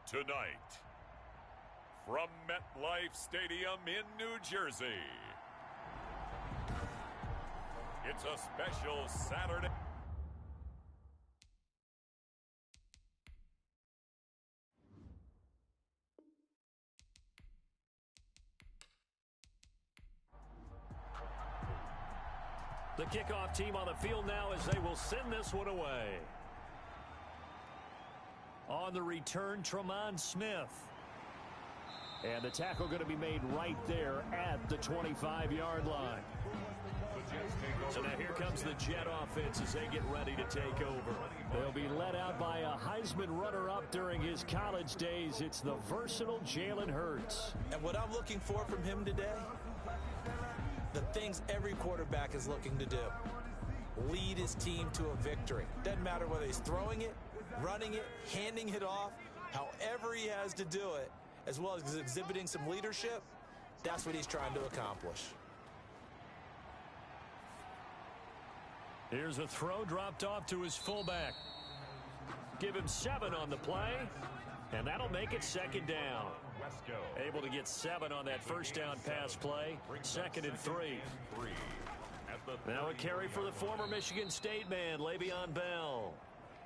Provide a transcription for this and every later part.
Tonight, from MetLife Stadium in New Jersey, it's a special Saturday. The kickoff team on the field now as they will send this one away. On the return, Tremont Smith. And the tackle going to be made right there at the 25-yard line. So now here comes the Jet offense as they get ready to take over. They'll be led out by a Heisman runner-up during his college days. It's the versatile Jalen Hurts. And what I'm looking for from him today, the things every quarterback is looking to do. Lead his team to a victory. Doesn't matter whether he's throwing it, running it, handing it off, however he has to do it, as well as exhibiting some leadership, that's what he's trying to accomplish. Here's a throw dropped off to his fullback. Give him 7 on the play, and that'll make it second down. Able to get 7 on that first down pass play. 2nd and 3. Now a carry for the former Michigan State man, Le'Veon Bell.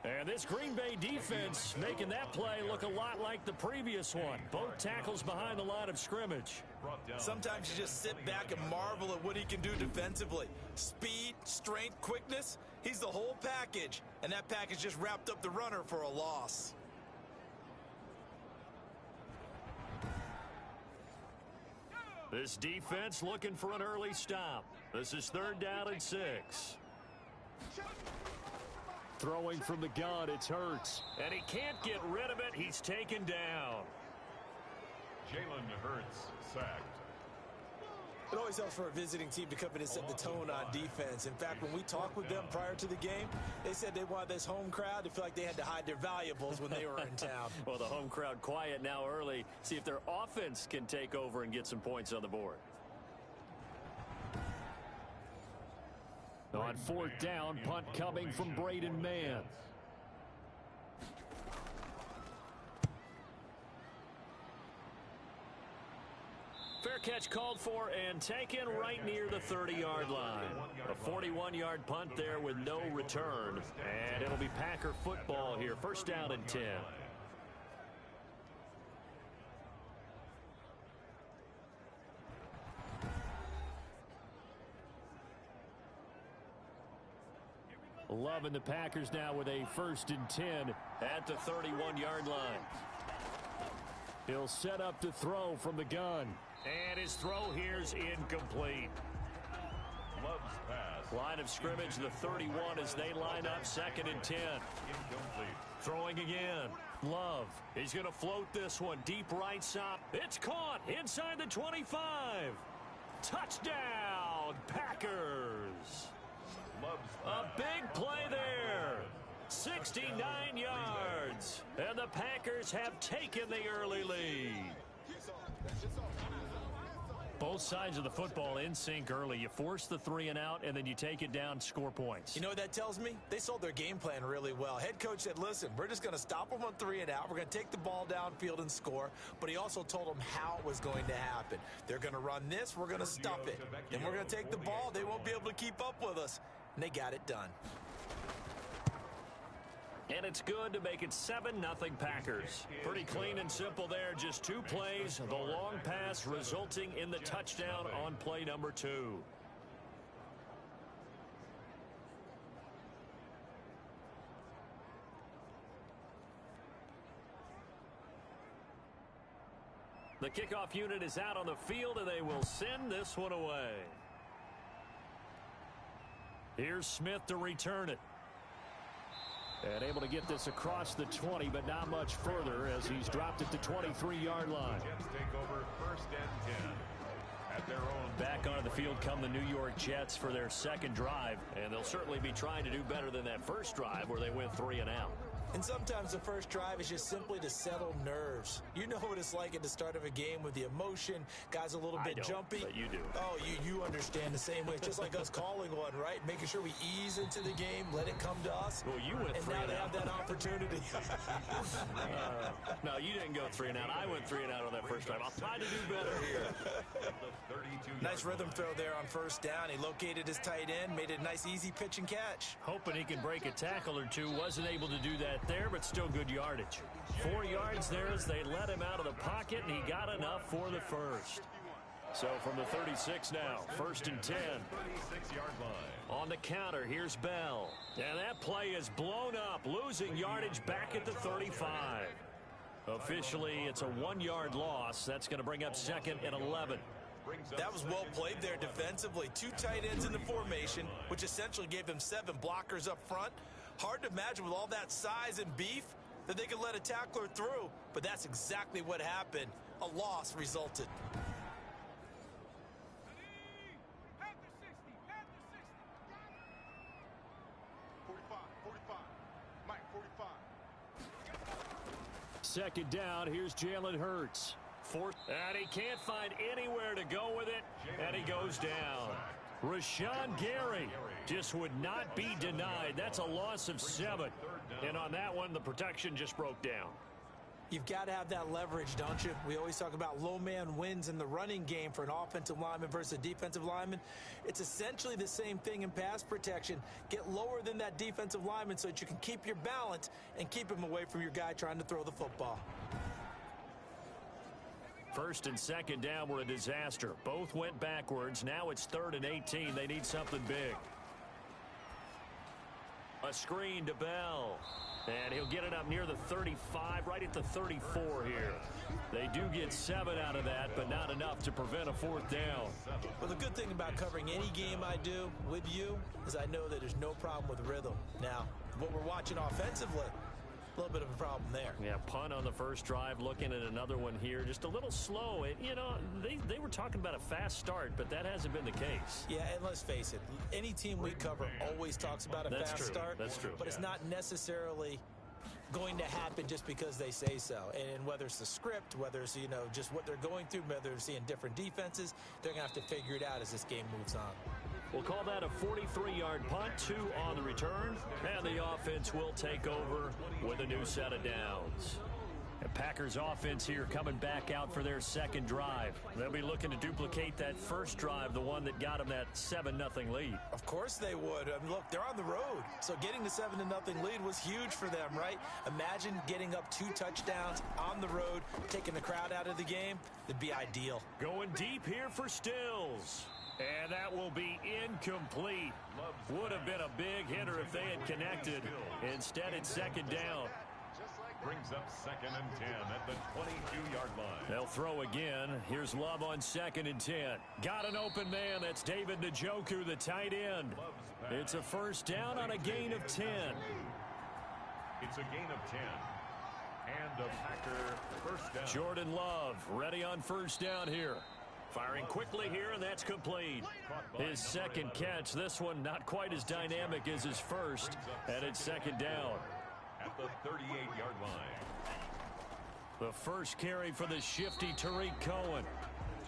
And this Green Bay defense making that play look a lot like the previous one. Both tackles behind the line of scrimmage. Sometimes you just sit back and marvel at what he can do defensively. Speed, strength, quickness, he's the whole package. And that package just wrapped up the runner for a loss. This defense looking for an early stop. This is 3rd down and 6. Throwing from the gun, it's Hurts. And he can't get rid of it. He's taken down. Jalen Hurts sacked. It always helps for a visiting team to come in and set the tone on defense. In fact, when we talked with them prior to the game, they said they wanted this home crowd to feel like they had to hide their valuables when they were in town. Well, the home crowd quiet now early. See if their offense can take over and get some points on the board. On 4th down, punt coming from Braden Mann. Fair catch called for and taken right near the 30-yard line. A 41-yard punt there with no return. And it'll be Packer football here. 1st down and 10. Loving the Packers now with a 1st and 10 at the 31-yard line. He'll set up to throw from the gun. And his throw here's incomplete. Love's pass. Line of scrimmage, the 31 as they line up. 2nd and 10. Incomplete. Throwing again. Love. He's going to float this one deep right side. It's caught inside the 25. Touchdown, Packers. A big play there. 69 yards. And the Packers have taken the early lead. Both sides of the football in sync early. You force the 3 and out, and then you take it down, score points. You know what that tells me? They sold their game plan really well. Head coach said, listen, we're just going to stop them on 3 and out. We're going to take the ball downfield and score. But he also told them how it was going to happen. They're going to run this. We're going to stop it. Then we're going to take the ball. They won't be able to keep up with us. And they got it done. And it's good to make it 7-0 Packers. Pretty clean and simple there. Just 2 plays. The long pass resulting in the touchdown on play number 2. The kickoff unit is out on the field, and they will send this one away. Here's Smith to return it. And able to get this across the 20, but not much further as he's dropped it to 23-yard line. Jets take over 1st and 10 at their own. Back onto the field come the New York Jets for their 2nd drive, and they'll certainly be trying to do better than that first drive where they went 3 and out. And sometimes the first drive is just simply to settle nerves. You know what it's like at the start of a game with the emotion, guys a little bit jumpy. But you do. Oh, you understand the same way. It's just like us calling one, right? Making sure we ease into the game, let it come to us. Well, you went and 3 now and they out. have that opportunity. No, you didn't go 3 and out. I went 3 and out on that first drive. I'll try to do better here. Nice rhythm throw there on first down. He located his tight end, made it a nice easy pitch and catch. Hoping he can break a tackle or two. Wasn't able to do that there, but still good yardage. 4 yards there as they let him out of the pocket, and he got enough for the first. So from the 36 now, 1st and 10. 36-yard line. On the counter, here's Bell. And that play is blown up, losing yardage back at the 35. Officially, it's a 1-yard loss. That's going to bring up 2nd and 11. That was well played there defensively. 2 tight ends in the formation, which essentially gave them 7 blockers up front. Hard to imagine with all that size and beef that they could let a tackler through, but that's exactly what happened. A loss resulted. Second down, here's Jalen Hurts. And he can't find anywhere to go with it, and he goes down. Rashawn Gary just would not be denied. That's a loss of 7. And on that one, the protection just broke down. You've got to have that leverage, don't you? We always talk about low man wins in the running game for an offensive lineman versus a defensive lineman. It's essentially the same thing in pass protection. Get lower than that defensive lineman so that you can keep your balance and keep him away from your guy trying to throw the football. 1st and 2nd down were a disaster. Both went backwards. Now it's 3rd and 18. They need something big. A screen to Bell. And he'll get it up near the 35, right at the 34 here. They do get 7 out of that, but not enough to prevent a 4th down. Well, the good thing about covering any game I do with you is I know that there's no problem with rhythm. Now, what we're watching offensively, a little bit of a problem there. Yeah, punt on the first drive, looking at another one here. Just a little slow. You know, they were talking about a fast start, but that hasn't been the case. Yeah, and let's face it, any team we cover always talks about a fast start. That's true. But it's not necessarily going to happen just because they say so. And whether it's the script, whether it's, just what they're going through, whether they're seeing different defenses, they're going to have to figure it out as this game moves on. We'll call that a 43-yard punt, 2 on the return, and the offense will take over with a new set of downs. And Packers offense here coming back out for their 2nd drive. They'll be looking to duplicate that first drive, the one that got them that 7-0 lead. Of course they would. I mean, look, they're on the road. So getting the 7-0 lead was huge for them, right? Imagine getting up 2 touchdowns on the road, taking the crowd out of the game. It'd be ideal. Going deep here for Stills. And that will be incomplete. Would have been a big hitter if they had connected. Instead, it's 2nd down. Brings up 2nd and 10 at the 22-yard line. They'll throw again. Here's Love on 2nd and 10. Got an open man. That's David Njoku, the tight end. It's a 1st down on a gain of 10. It's a gain of 10. And a Packer 1st down. Jordan Love ready on 1st down here. Firing quickly here, and that's complete. His 2nd catch. This one not quite as dynamic as his first, and it's 2nd down. At the 38-yard line. The first carry for the shifty Tariq Cohen.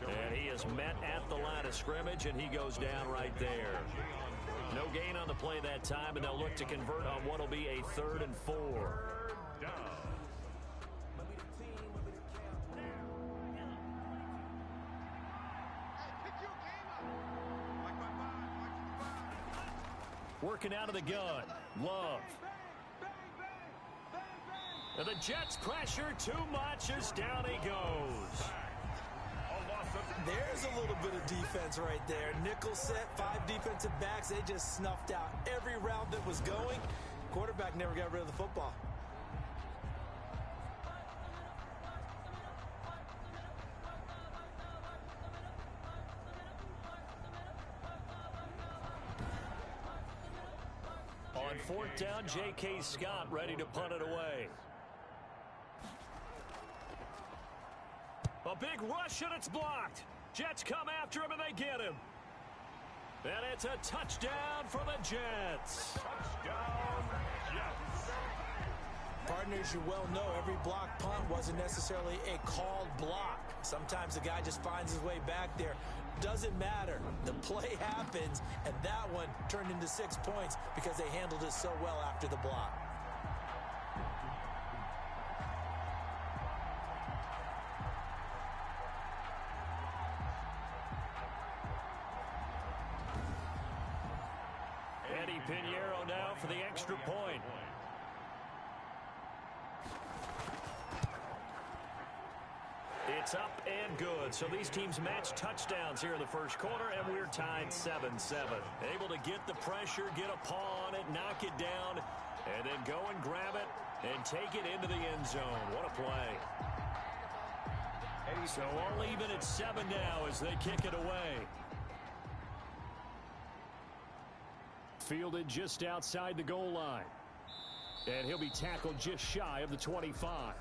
And he is met at the line of scrimmage, and he goes down right there. No gain on the play that time, and they'll look to convert on what will be a 3rd and 4. Down. Working out of the gun. Love. And the Jets pressure too much as down he goes. There's a little bit of defense right there. Nickel set, 5 defensive backs. They just snuffed out every route that was going. Quarterback never got rid of the football. On 4th down, J.K. Scott ready to punt it away. A big rush, and it's blocked. Jets come after him, and they get him. And it's a touchdown for the Jets. Touchdown, Jets. Gardner, as you well know, every block punt wasn't necessarily a called block. Sometimes the guy just finds his way back there. Doesn't matter. The play happens, and that one turned into 6 points because they handled it so well after the block. Eddie Pinheiro now for the extra point. It's up and good. So these teams match touchdowns here in the first quarter, and we're tied 7-7. Able to get the pressure, get a paw on it, knock it down, and then go and grab it and take it into the end zone. What a play. So all even at 7 now as they kick it away. Fielded just outside the goal line. And he'll be tackled just shy of the 25.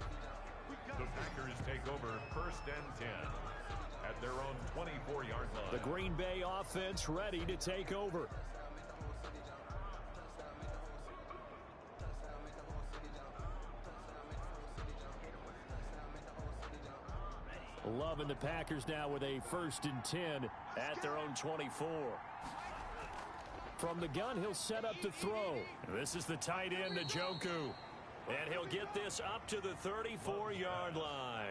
The Packers take over 1st and 10 at their own 24-yard line. The Green Bay offense ready to take over. Loving the Packers now with a 1st and 10 at their own 24. From the gun, he'll set up to throw. This is the tight end, Njoku. And he'll get this up to the 34-yard line.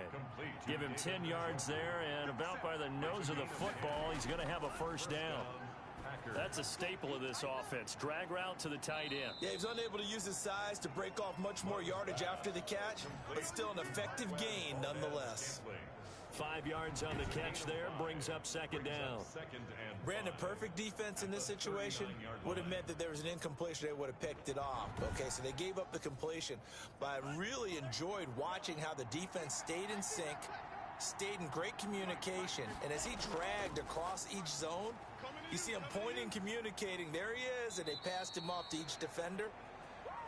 Give him 10 yards there, and about by the nose of the football, he's going to have a 1st down. That's a staple of this offense. Drag route to the tight end. Yeah, he was unable to use his size to break off much more yardage after the catch, but still an effective gain nonetheless. 5 yards on the catch there, brings up 2nd down. Brandon, perfect defense in this situation would have meant that there was an incompletion. They would have picked it off. Okay, so they gave up the completion, but I really enjoyed watching how the defense stayed in sync, stayed in great communication, and as he dragged across each zone, you see him pointing, communicating. There he is, and they passed him off to each defender.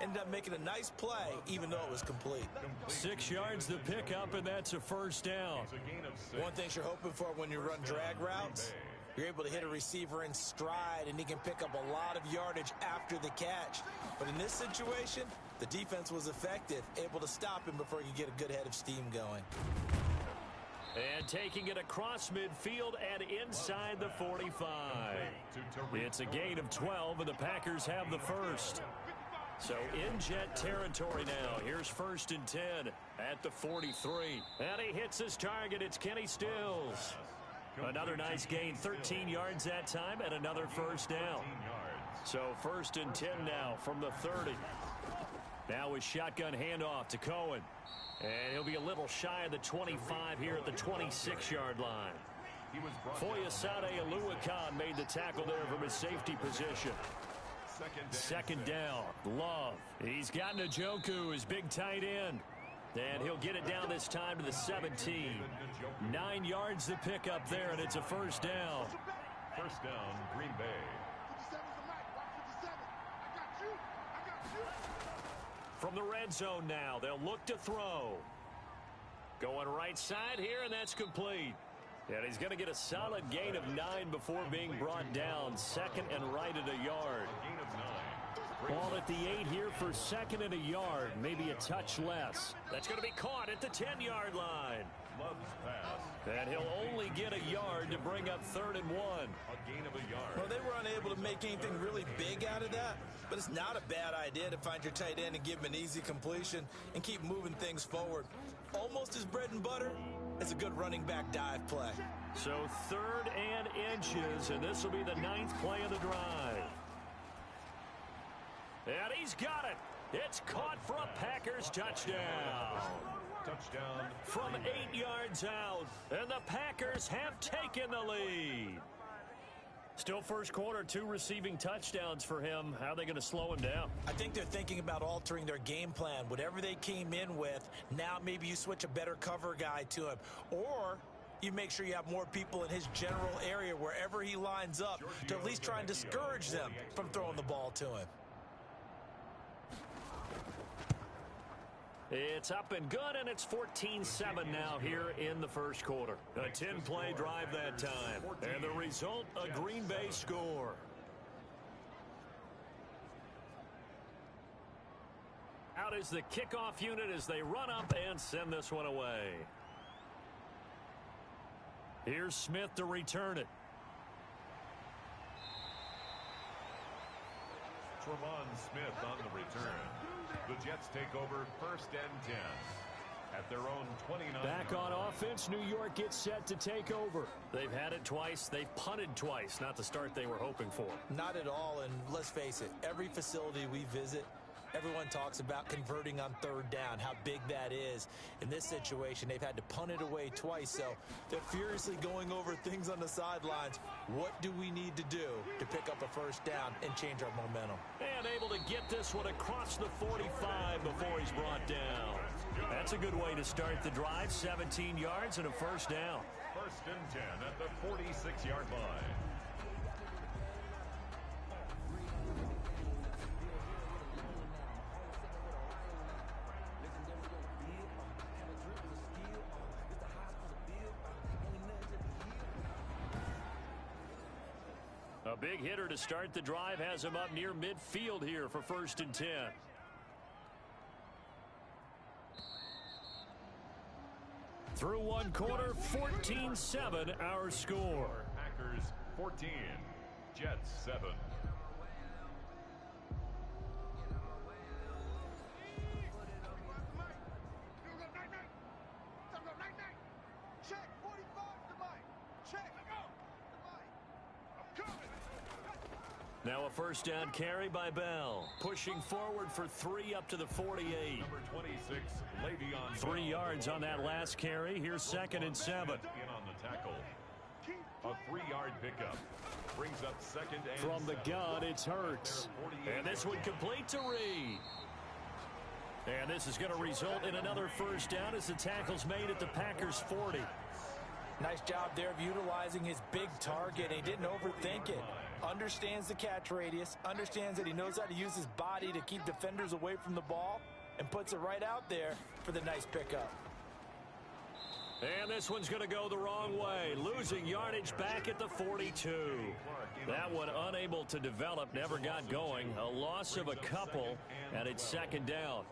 Ended up making a nice play, even though it was complete. 6 yards to pick up, and that's a 1st down. One thing you're hoping for when you run drag routes, you're able to hit a receiver in stride, and he can pick up a lot of yardage after the catch. But in this situation, the defense was effective, able to stop him before he could get a good head of steam going. And taking it across midfield and inside the 45. It's a gain of 12, and the Packers have the 1st. So in jet territory now. Here's 1st and 10 at the 43. And he hits his target. It's Kenny Stills. Another nice gain, 13 yards that time, and another 1st down. So 1st and 10 now from the 30. Now his shotgun handoff to Cohen. And he'll be a little shy of the 25 here at the 26-yard line. Foyesade Aluakan made the tackle there from his safety position. 2nd down. Love. He's got Njoku, his big tight end. And he'll get it down this time to the 17. 9 yards to pick up there, and it's a 1st down. 1st down, Green Bay. From the red zone now, they'll look to throw. Going right side here, and that's complete. And he's going to get a solid gain of 9 before being brought down. 2nd and right at a yard. Ball at the 8 here for 2nd and a yard. Maybe a touch less. That's going to be caught at the 10-yard line. And he'll only get a yard to bring up 3rd and 1. A gain of a yard. Well, they were unable to make anything really big out of that, but it's not a bad idea to find your tight end and give him an easy completion and keep moving things forward. Almost his bread and butter. It's a good running back dive play. So 3rd and inches, and this will be the 9th play of the drive. And he's got it. It's caught for a Packers touchdown. Touchdown. From 8 yards out, and the Packers have taken the lead. Still first quarter, 2 receiving touchdowns for him. How are they going to slow him down? I think they're thinking about altering their game plan. Whatever they came in with, now maybe you switch a better cover guy to him. Or you make sure you have more people in his general area wherever he lines up to at least try and discourage them from throwing the ball to him. It's up and good, and it's 14-7 now here in the first quarter. A 10-play drive that time. And the result, a Green Bay score. Out out is the kickoff unit as they run up and send this one away. Here's Smith to return it. Tremont Smith on the return. The Jets take over 1st and 10 at their own 29. Back on offense, New York gets set to take over. They've had it twice. They've punted twice. Not the start they were hoping for. Not at all, and let's face it, every facility we visit, everyone talks about converting on 3rd down, how big that is. In this situation, they've had to punt it away twice, so they're furiously going over things on the sidelines. What do we need to do to pick up a 1st down and change our momentum? And able to get this one across the 45 before he's brought down. That's a good way to start the drive. 17 yards and a 1st down. 1st and 10 at the 46-yard line. A big hitter to start the drive has him up near midfield here for 1st and 10. Through one quarter, 14-7 our score. Packers 14, Jets 7. Now a 1st down carry by Bell. Pushing forward for 3 up to the 48. Number 26, Le'Veon 3 yards on that last carry. Here's 2nd and 7. In on the tackle. A 3-yard pickup. Brings up 2nd and From the 7. gun, it's Hurts. And this one complete to Reed. And this is going to result in another 1st down as the tackle's made at the Packers 40. Nice job there of utilizing his big target. He didn't overthink it. Understands the catch radius, understands that he knows how to use his body to keep defenders away from the ball, and puts it right out there for the nice pickup. And this one's going to go the wrong way, losing yardage back at the 42. That one unable to develop, never got going. A loss of a couple, and it's 2nd down.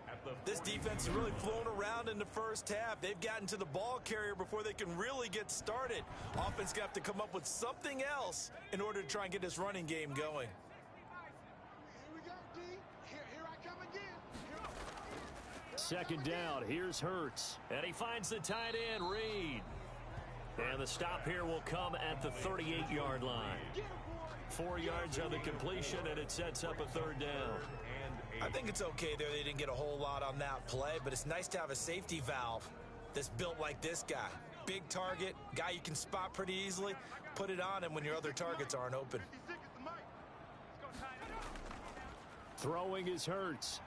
This defense has really flown around in the 1st half. They've gotten to the ball carrier before they can really get started. Offense got to come up with something else in order to try and get this running game going. Here we go, D. Here I come again. 2nd down, here's Hurts. And he finds the tight end, Reed. And the stop here will come at the 38-yard line. 4 yards on the completion, and it sets up a 3rd down. I think it's okay there. They didn't get a whole lot on that play, but it's nice to have a safety valve that's built like this guy. Big target, guy you can spot pretty easily. Put it on him when your other targets aren't open. Throwing is Hurts.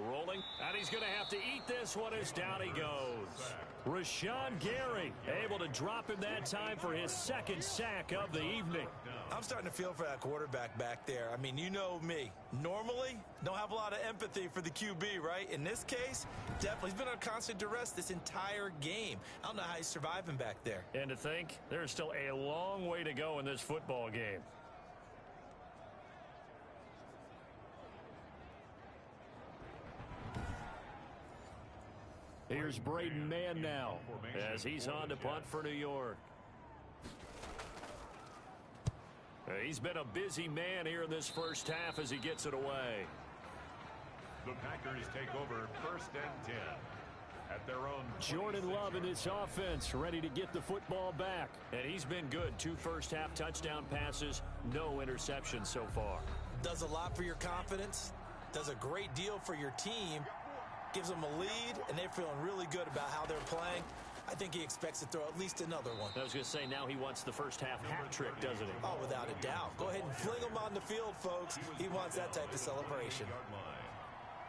Rolling, and he's going to have to eat this one as down he goes. Rashawn Gary able to drop him that time for his 2nd sack of the evening. I'm starting to feel for that quarterback back there. I mean, you know me. Normally, don't have a lot of empathy for the QB, right? In this case, definitely. He's been on constant duress this entire game. I don't know how he's surviving back there. And to think, there's still a long way to go in this football game. Here's Braden Mann now as he's on to punt for New York. He's been a busy man here in this 1st half as he gets it away. The Packers take over 1st and 10 at their own. Jordan Love in this offense ready to get the football back. And he's been good. 2 first-half touchdown passes, no interceptions so far. Does a lot for your confidence. Does a great deal for your team. Gives them a lead, and they're feeling really good about how they're playing. I think he expects to throw at least another one. I was going to say, now he wants the 1st half hat trick, doesn't he? Oh, without a doubt. Go ahead and fling him on the field, folks. He wants that type of celebration.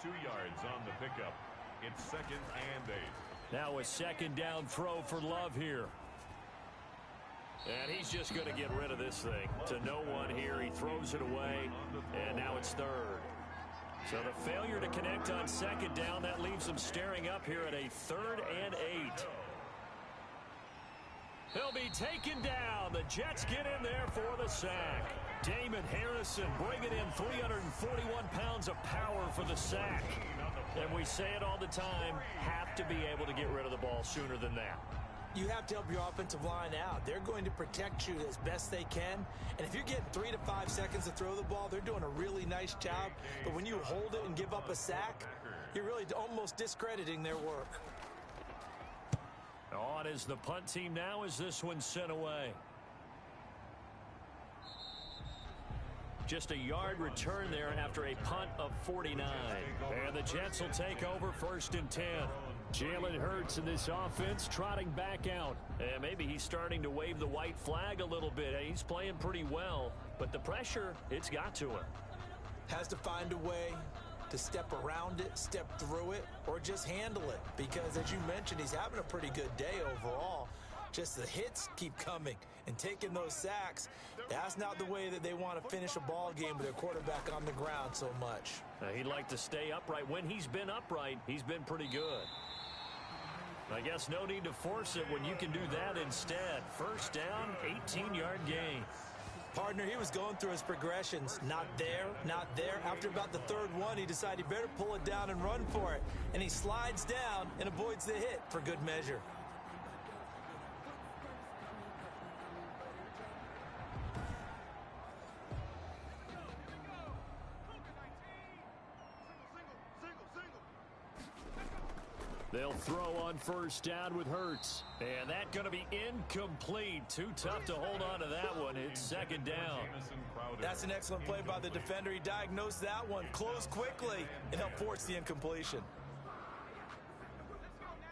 2 yards on the pickup. It's 2nd and 8. Now a 2nd down throw for Love here. And he's just going to get rid of this thing. To no one here. He throws it away, and now it's 3rd. So the failure to connect on 2nd down, that leaves them staring up here at a 3rd and 8. He'll be taken down. The Jets get in there for the sack. Damon Harrison bringing in 341 pounds of power for the sack. And we say it all the time, have to be able to get rid of the ball sooner than that. You have to help your offensive line out. They're going to protect you as best they can. And if you're getting 3 to 5 seconds to throw the ball, they're doing a really nice job. But when you hold it and give up a sack, you're really almost discrediting their work. On is the punt team now as this one's sent away. Just a yard return there after a punt of 49. And the Jets will take over 1st and 10. Jalen Hurts in this offense trotting back out. And maybe he's starting to wave the white flag a little bit. He's playing pretty well, but the pressure, it's got to him. Has to find a way to step around it, step through it, or just handle it. Because as you mentioned, he's having a pretty good day overall. Just the hits keep coming and taking those sacks. That's not the way that they want to finish a ball game with their quarterback on the ground so much. He'd like to stay upright. When he's been upright, he's been pretty good. I guess no need to force it when you can do that instead. 1st down, 18-yard gain. Partner, he was going through his progressions. Not there, not there. After about the 3rd one, he decided he better pull it down and run for it. And he slides down and avoids the hit for good measure. They'll throw on 1st down with Hurts. And that's going to be incomplete. Too tough to hold on to that one. It's 2nd down. That's an excellent play by the defender. He diagnosed that one, closed quickly, and helped force the incompletion.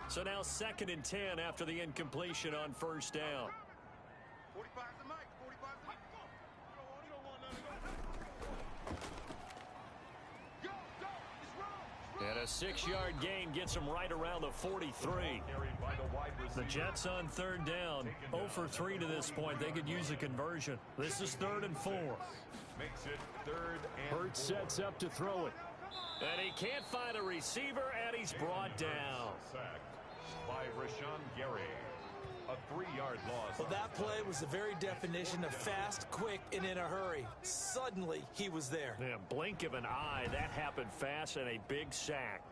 So now 2nd and 10 after the incompletion on 1st down. 45 to Mike. 45 to Mike. You don't want none of those. Go, go. It's wrong. And a 6-yard gain gets him right around the 43. The Jets on 3rd down. 0 for 3 to this point. They could use a conversion. This is 3rd and 4. Makes it 3rd and Hurts sets up to throw it. And he can't find a receiver, and he's brought down. Sacked by Rashawn Gary. A 3-yard loss. Well, that play was the very definition of fast, quick, and in a hurry. Suddenly, he was there. Yeah, blink of an eye, that happened fast, and a big sack.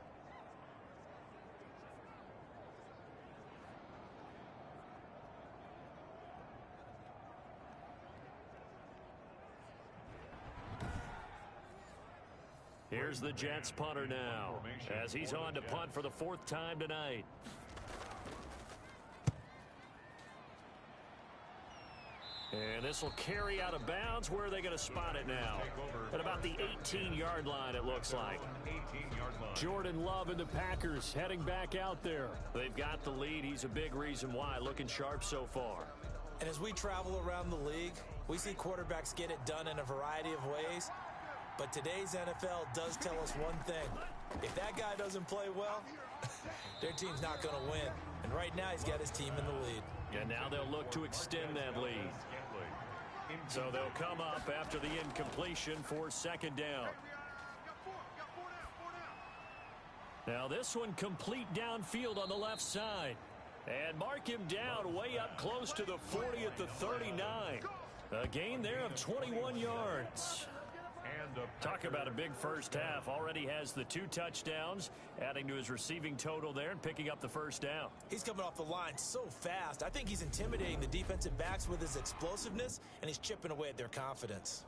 Here's the Jets punter now, as he's on to punt for the 4th time tonight. And this will carry out of bounds. Where are they going to spot it now? At about the 18-yard line, it looks like. Jordan Love and the Packers heading back out there. They've got the lead. He's a big reason why. Looking sharp so far. And as we travel around the league, we see quarterbacks get it done in a variety of ways. But today's NFL does tell us one thing. If that guy doesn't play well, their team's not going to win. And right now, he's got his team in the lead. And now they'll look to extend that lead. So they'll come up after the incompletion for 2nd down. Now this one complete downfield on the left side. And mark him down way up close to the 40 at the 39. A gain there of 21 yards. Talk about a big first half. Already has the 2 touchdowns, adding to his receiving total there and picking up the 1st down. He's coming off the line so fast. I think he's intimidating the defensive backs with his explosiveness, and he's chipping away at their confidence.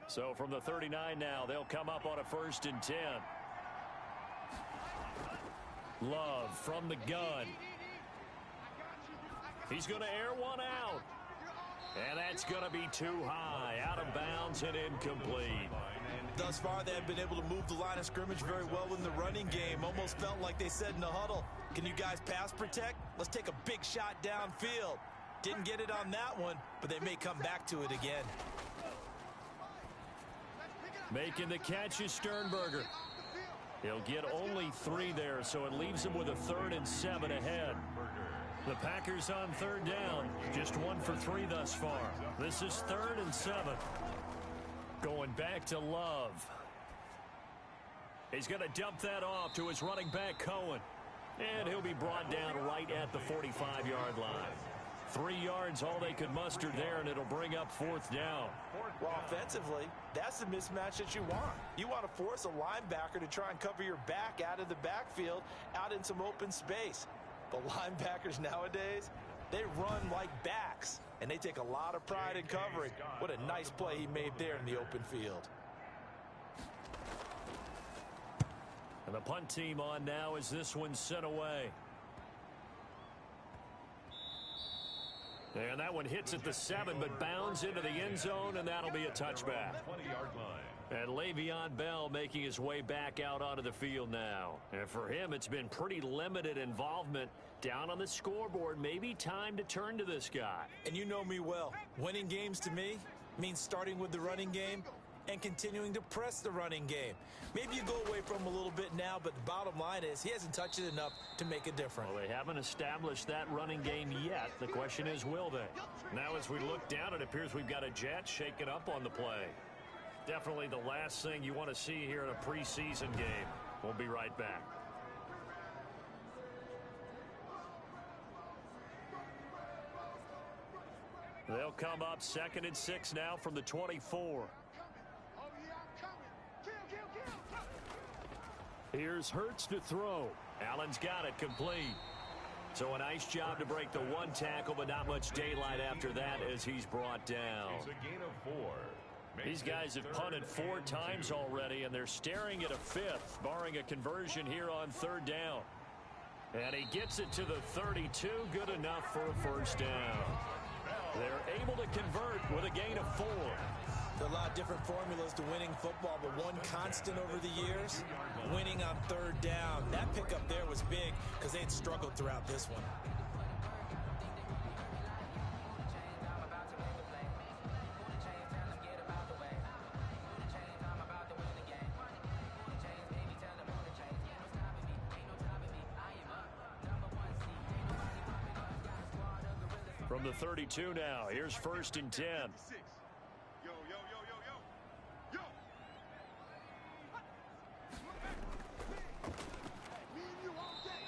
So from the 39 now, they'll come up on a 1st and 10. Love from the gun. He's going to air one out. And that's going to be too high. Out of bounds and incomplete. Thus far, they have been able to move the line of scrimmage very well in the running game. Almost felt like they said in the huddle, can you guys pass protect? Let's take a big shot downfield. Didn't get it on that one, but they may come back to it again. Making the catch is Sternberger. He'll get only 3 there, so it leaves him with a 3rd and 7 ahead. The Packers on 3rd down, just 1 for 3 thus far. This is 3rd and 7. Going back to Love. He's going to dump that off to his running back, Cohen. And he'll be brought down right at the 45-yard line. 3 yards, all they could muster there, and it'll bring up 4th down. Well, offensively, that's the mismatch that you want. You want to force a linebacker to try and cover your back out of the backfield, out in some open space. The linebackers nowadays, they run like backs, and they take a lot of pride in covering. What a nice play he made there in the open field. And the punt team on now as this one's sent away. And that one hits at the 7, but bounds into the end zone, and that'll be a touchback. 20-yard line. And Le'Veon Bell making his way back out onto the field now. And for him, it's been pretty limited involvement down on the scoreboard. Maybe time to turn to this guy. And you know me well. Winning games to me means starting with the running game and continuing to press the running game. Maybe you go away from him a little bit now, but the bottom line is he hasn't touched it enough to make a difference. Well, they haven't established that running game yet. The question is, will they? Now, as we look down, it appears we've got a jet shaking up on the play. Definitely the last thing you want to see here in a preseason game. We'll be right back. They'll come up 2nd and 6 now from the 24. Here's Hurts to throw. Allen's got it complete. So a nice job to break the 1 tackle, but not much daylight after that as he's brought down. It's a gain of 4. These guys have punted 4 times already, and they're staring at a 5th, barring a conversion here on 3rd down. And he gets it to the 32, good enough for a 1st down. They're able to convert with a gain of 4. There are a lot of different formulas to winning football, but one constant over the years, winning on 3rd down. That pickup there was big because they had struggled throughout this one. From the 32 now, here's 1st and 10.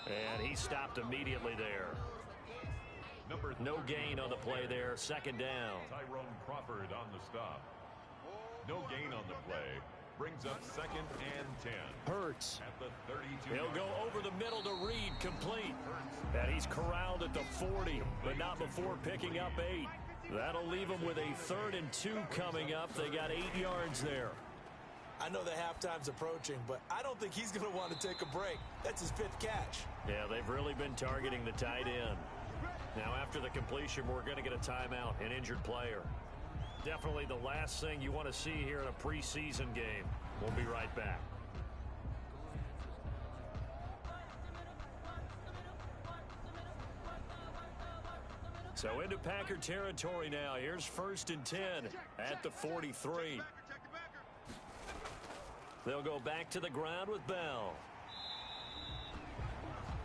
And he stopped immediately there. No gain on the play there. 2nd down. Tyrone Crawford on the stop. No gain on the play. Brings up 2nd and 10. Hurts. At the 32. He'll go over the middle to Reed, complete. And he's corralled at the 40, but not before picking up 8. That'll leave him with a 3rd and 2 coming up. They got 8 yards there. I know the halftime's approaching, but I don't think he's going to want to take a break. That's his 5th catch. Yeah, they've really been targeting the tight end. Now, after the completion, we're going to get a timeout, an injured player. Definitely the last thing you want to see here in a preseason game. We'll be right back. So into Packer territory now. Here's 1st and 10 at the 43. They'll go back to the ground with Bell.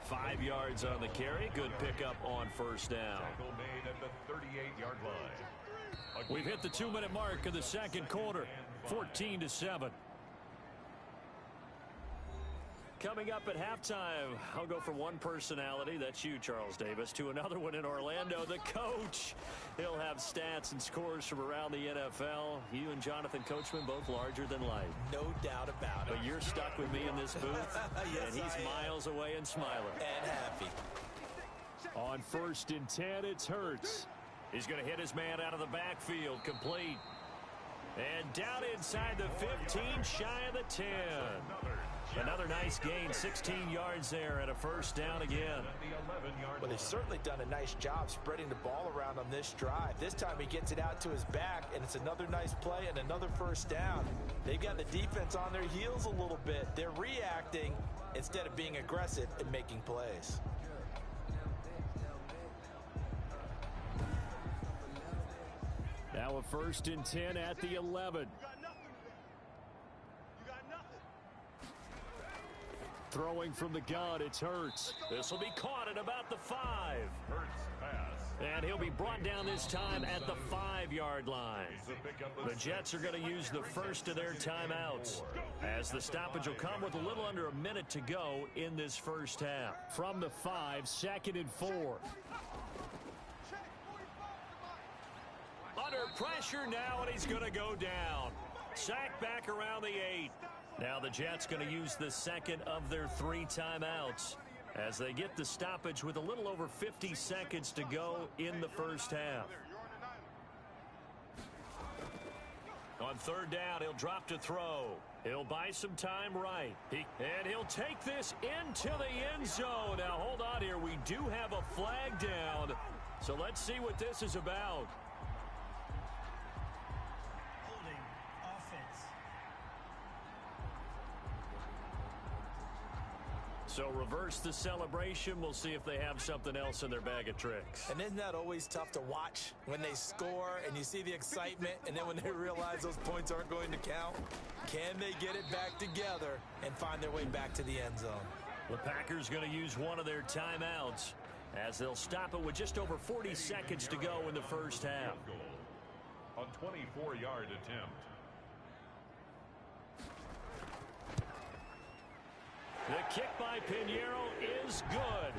5 yards on the carry. Good pickup on 1st down. Tackle made at the 38-yard line. We've hit the 2-minute mark of the 2nd quarter. 14-7. Coming up at halftime, I'll go from one personality, that's you, Charles Davis, to another one in Orlando, the coach. He'll have stats and scores from around the NFL. You and Jonathan Coachman both larger than life. No doubt about it. But you're stuck with me in this booth, yes, and he's miles away and smiling. And happy. On 1st and 10, it's Hurts. He's going to hit his man out of the backfield, complete. And down inside the 15, shy of the 10. Another nice gain, 16 yards there, and a 1st down again. Well, they've certainly done a nice job spreading the ball around on this drive. This time he gets it out to his back, and it's another nice play and another 1st down. They've got the defense on their heels a little bit. They're reacting instead of being aggressive and making plays. Now a 1st and 10 at the 11. Throwing from the gun, it's Hurts. This will be caught at about the 5. Hurts pass. And he'll be brought down this time at the 5-yard line. The Jets are going to use the first of their timeouts, as the stoppage will come with a little under a minute to go in this first half. From the 5, 2nd and 4. Under pressure now, and he's going to go down. Sacked back around the 8. Now the Jets going to use the second of their 3 timeouts as they get the stoppage with a little over 50 seconds to go in the first half. On 3rd down, he'll drop to throw. He'll buy some time right. And he'll take this into the end zone. Now, hold on here. We do have a flag down. So let's see what this is about. Holding offense. So reverse the celebration. We'll see if they have something else in their bag of tricks. And isn't that always tough to watch when they score and you see the excitement, and then when they realize those points aren't going to count? Can they get it back together and find their way back to the end zone? The Packers going to use one of their timeouts as they'll stop it with just over 40 seconds to go in the first half. A 24-yard attempt. The kick by Pinheiro is good.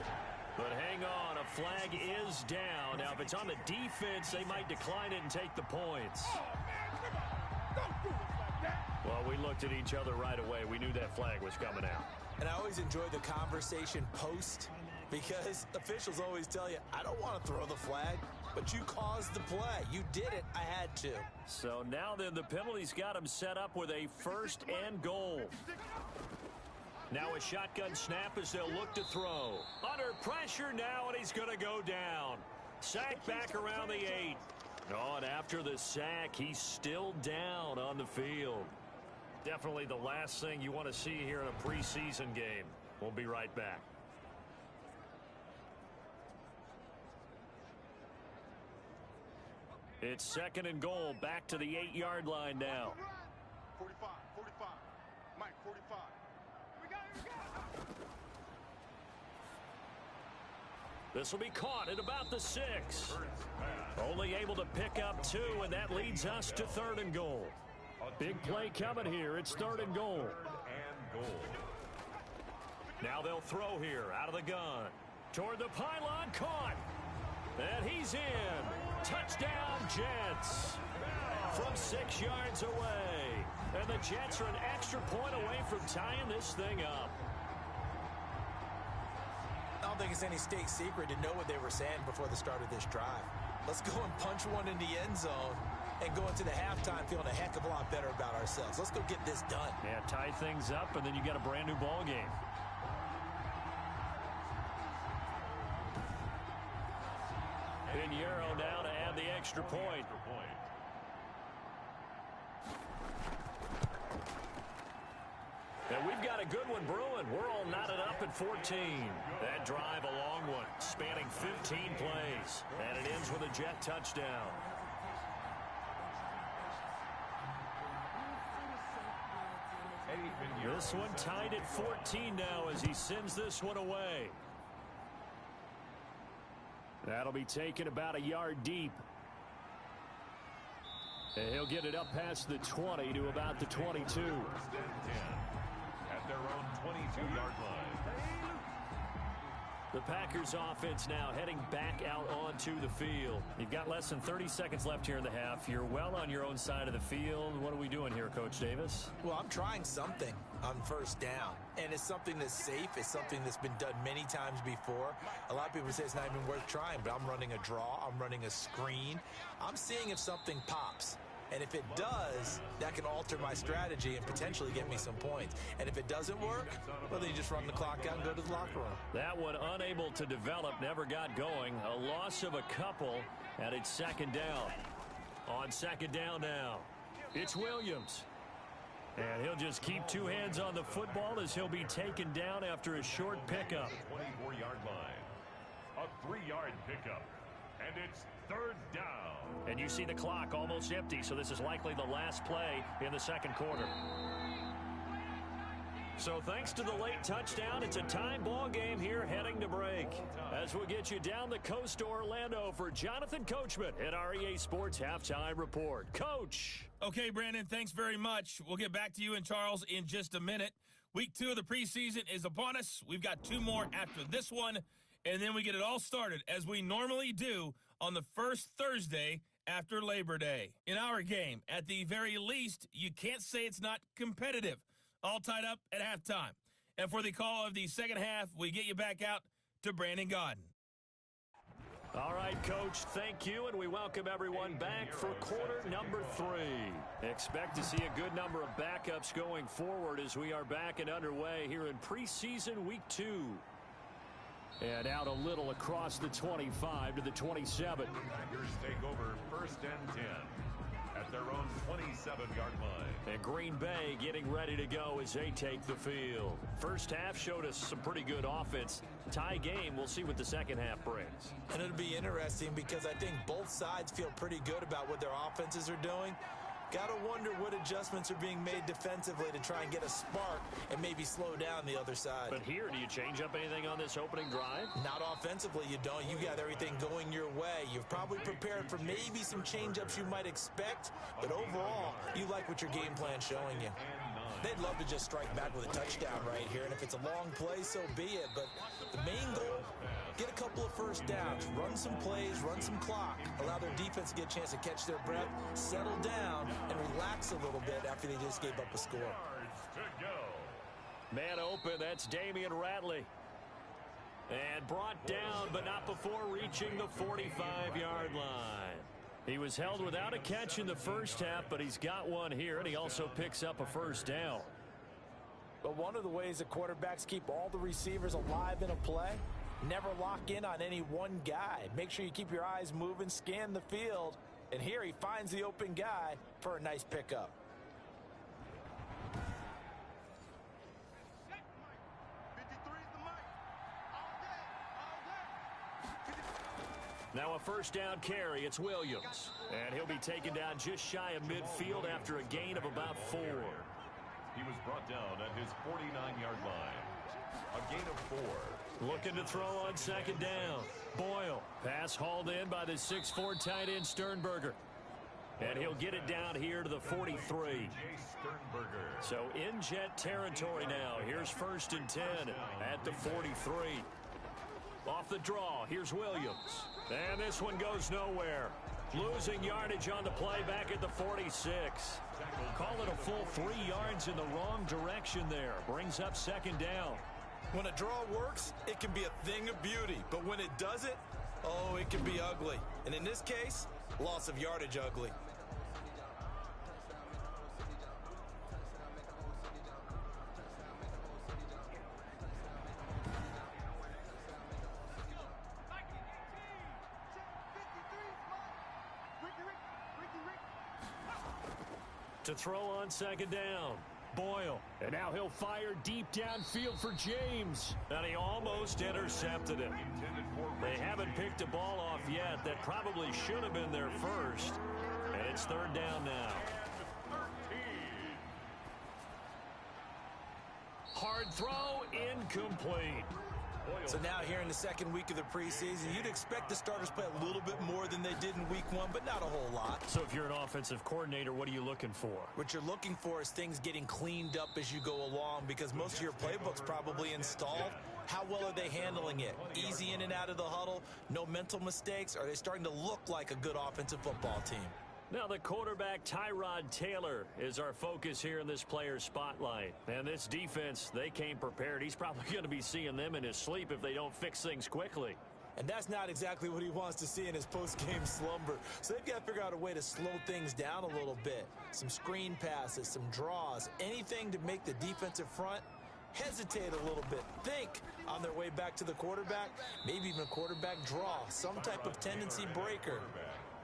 But hang on, a flag is down. Now, if it's on the defense, they might decline it and take the points. Well, we looked at each other right away. We knew that flag was coming out. And I always enjoy the conversation post, because officials always tell you, I don't want to throw the flag, but you caused the play. You did it. I had to. So now then, the penalty's got him set up with a 1st and goal. Now a shotgun snap as they'll look to throw. Under pressure now, and he's going to go down. Sack back around the 8. Oh, and after the sack, he's still down on the field. Definitely the last thing you want to see here in a preseason game. We'll be right back. It's 2nd and goal, back to the 8-yard line now. 45, 45. Mike, 45. This will be caught at about the 6. Only able to pick up 2, and that leads us to 3rd and goal. Big play coming here. It's 3rd and goal. Now they'll throw here out of the gun. Toward the pylon, caught. And he's in. Touchdown, Jets. From 6 yards away. And the Jets are an extra point away from tying this thing up. I don't think it's any state secret to know what they were saying before the start of this drive. Let's go and punch one in the end zone and go into the halftime feeling a heck of a lot better about ourselves. Let's go get this done. Yeah, tie things up, and then you got a brand new ball game. Pinheiro now to add the extra point. And we've got a good one brewing. We're all knotted up at 14. That drive, a long one, spanning 15 plays. And it ends with a Jet touchdown. This one tied at 14 now as he sends this one away. That'll be taken about a yard deep. And he'll get it up past the 20 to about the 22. At their own 22-yard line. The Packers offense now heading back out onto the field. You've got less than 30 seconds left here in the half. You're well on your own side of the field. What are we doing here, Coach Davis? Well, I'm trying something on 1st down. And it's something that's safe. It's something that's been done many times before. A lot of people say it's not even worth trying, but I'm running a draw. I'm running a screen. I'm seeing if something pops. And if it does, that can alter my strategy and potentially get me some points. And if it doesn't work, well, then you just run the clock out and go to the locker room. That one unable to develop, never got going. A loss of a couple, and it's 2nd down. On 2nd down now, it's Williams. And he'll just keep 2 hands on the football as he'll be taken down after a short pickup. 24-yard line. A 3-yard pickup. And it's 3rd down. And you see the clock almost empty, so this is likely the last play in the 2nd quarter. So thanks to the late touchdown, it's a tie ball game here heading to break. As we'll get you down the coast to Orlando for Jonathan Coachman at our EA Sports Halftime Report. Coach. Okay, Brandon, thanks very much. We'll get back to you and Charles in just a minute. Week 2 of the preseason is upon us. We've got 2 more after this one, and then we get it all started, as we normally do, on the first Thursday after Labor Day. In our game, at the very least, you can't say it's not competitive. All tied up at halftime. And for the call of the second half, we get you back out to Brandon Gaudin. All right, Coach, thank you, and we welcome everyone back for quarter number 3. Expect to see a good number of backups going forward as we are back and underway here in preseason week 2. And out a little across the 25 to the 27. Packers take over first and 10 at their own 27-yard line. And Green Bay getting ready to go as they take the field. First half showed us some pretty good offense. Tie game, we'll see what the second half brings. And it'll be interesting because I think both sides feel pretty good about what their offenses are doing. Got to wonder what adjustments are being made defensively to try and get a spark and maybe slow down the other side. But here, do you change up anything on this opening drive? Not offensively, you don't. You got everything going your way. You've probably prepared for maybe some change-ups you might expect, but overall, you like what your game plan's showing you. They'd love to just strike back with a touchdown right here, and if it's a long play, so be it. But the main goal, get a couple of first downs, run some plays, run some clock, allow their defense to get a chance to catch their breath, settle down, and relax a little bit after they just gave up a score. Man open, that's Damian Ratley. And brought down, but not before reaching the 45-yard line. He was held without a catch in the first half, but he's got one here, and he also picks up a first down. But one of the ways that quarterbacks keep all the receivers alive in a play, never lock in on any one guy. Make sure you keep your eyes moving, scan the field, and here he finds the open guy for a nice pickup. Now a first down carry, it's Williams. And he'll be taken down just shy of midfield after a gain of about 4. He was brought down at his 49-yard line. A gain of 4. Looking to throw on second down. Boyle. Pass hauled in by the 6'4" tight end Sternberger. And he'll get it down here to the 43. So in jet territory now. Here's first and 10 at the 43. Off the draw, here's Williams. And this one goes nowhere. Losing yardage on the play back at the 46. Call it a full 3 yards in the wrong direction there. Brings up second down. When a draw works, it can be a thing of beauty. But when it doesn't, oh, it can be ugly. And in this case, loss of yardage ugly. To throw on second down. Boyle. And now he'll fire deep downfield for James. And he almost intercepted it. They haven't picked a ball off yet. That probably should have been their first. And it's third down now. Hard throw, incomplete. So now here in the second week of the preseason, you'd expect the starters play a little bit more than they did in week 1, but not a whole lot. So if you're an offensive coordinator, what are you looking for? What you're looking for is things getting cleaned up as you go along, because most of your playbook's probably installed. How well are they handling it? Easy in and out of the huddle, no mental mistakes? Are they starting to look like a good offensive football team? Now the quarterback, Tyrod Taylor, is our focus here in this player spotlight. And this defense, they came prepared. He's probably going to be seeing them in his sleep if they don't fix things quickly. And that's not exactly what he wants to see in his post-game slumber. So they've got to figure out a way to slow things down a little bit. Some screen passes, some draws, anything to make the defensive front hesitate a little bit. Think on their way back to the quarterback, maybe even a quarterback draw, some type of tendency breaker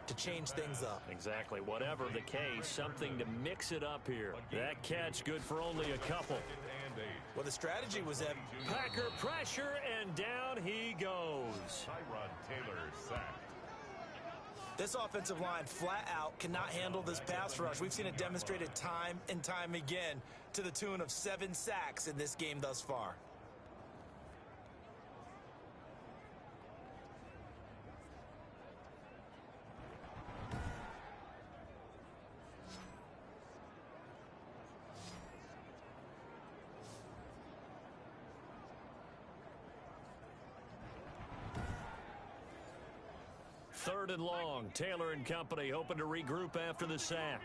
to change things up. Exactly. Whatever the case, something to mix it up here. That catch good for only a couple. Well, the strategy was that Packer pressure, and down he goes. Tyrod Taylor sacked. This offensive line flat out cannot handle this pass rush. We've seen it demonstrated time and time again to the tune of 7 sacks in this game thus far. Third and long. Taylor and company hoping to regroup after the sack.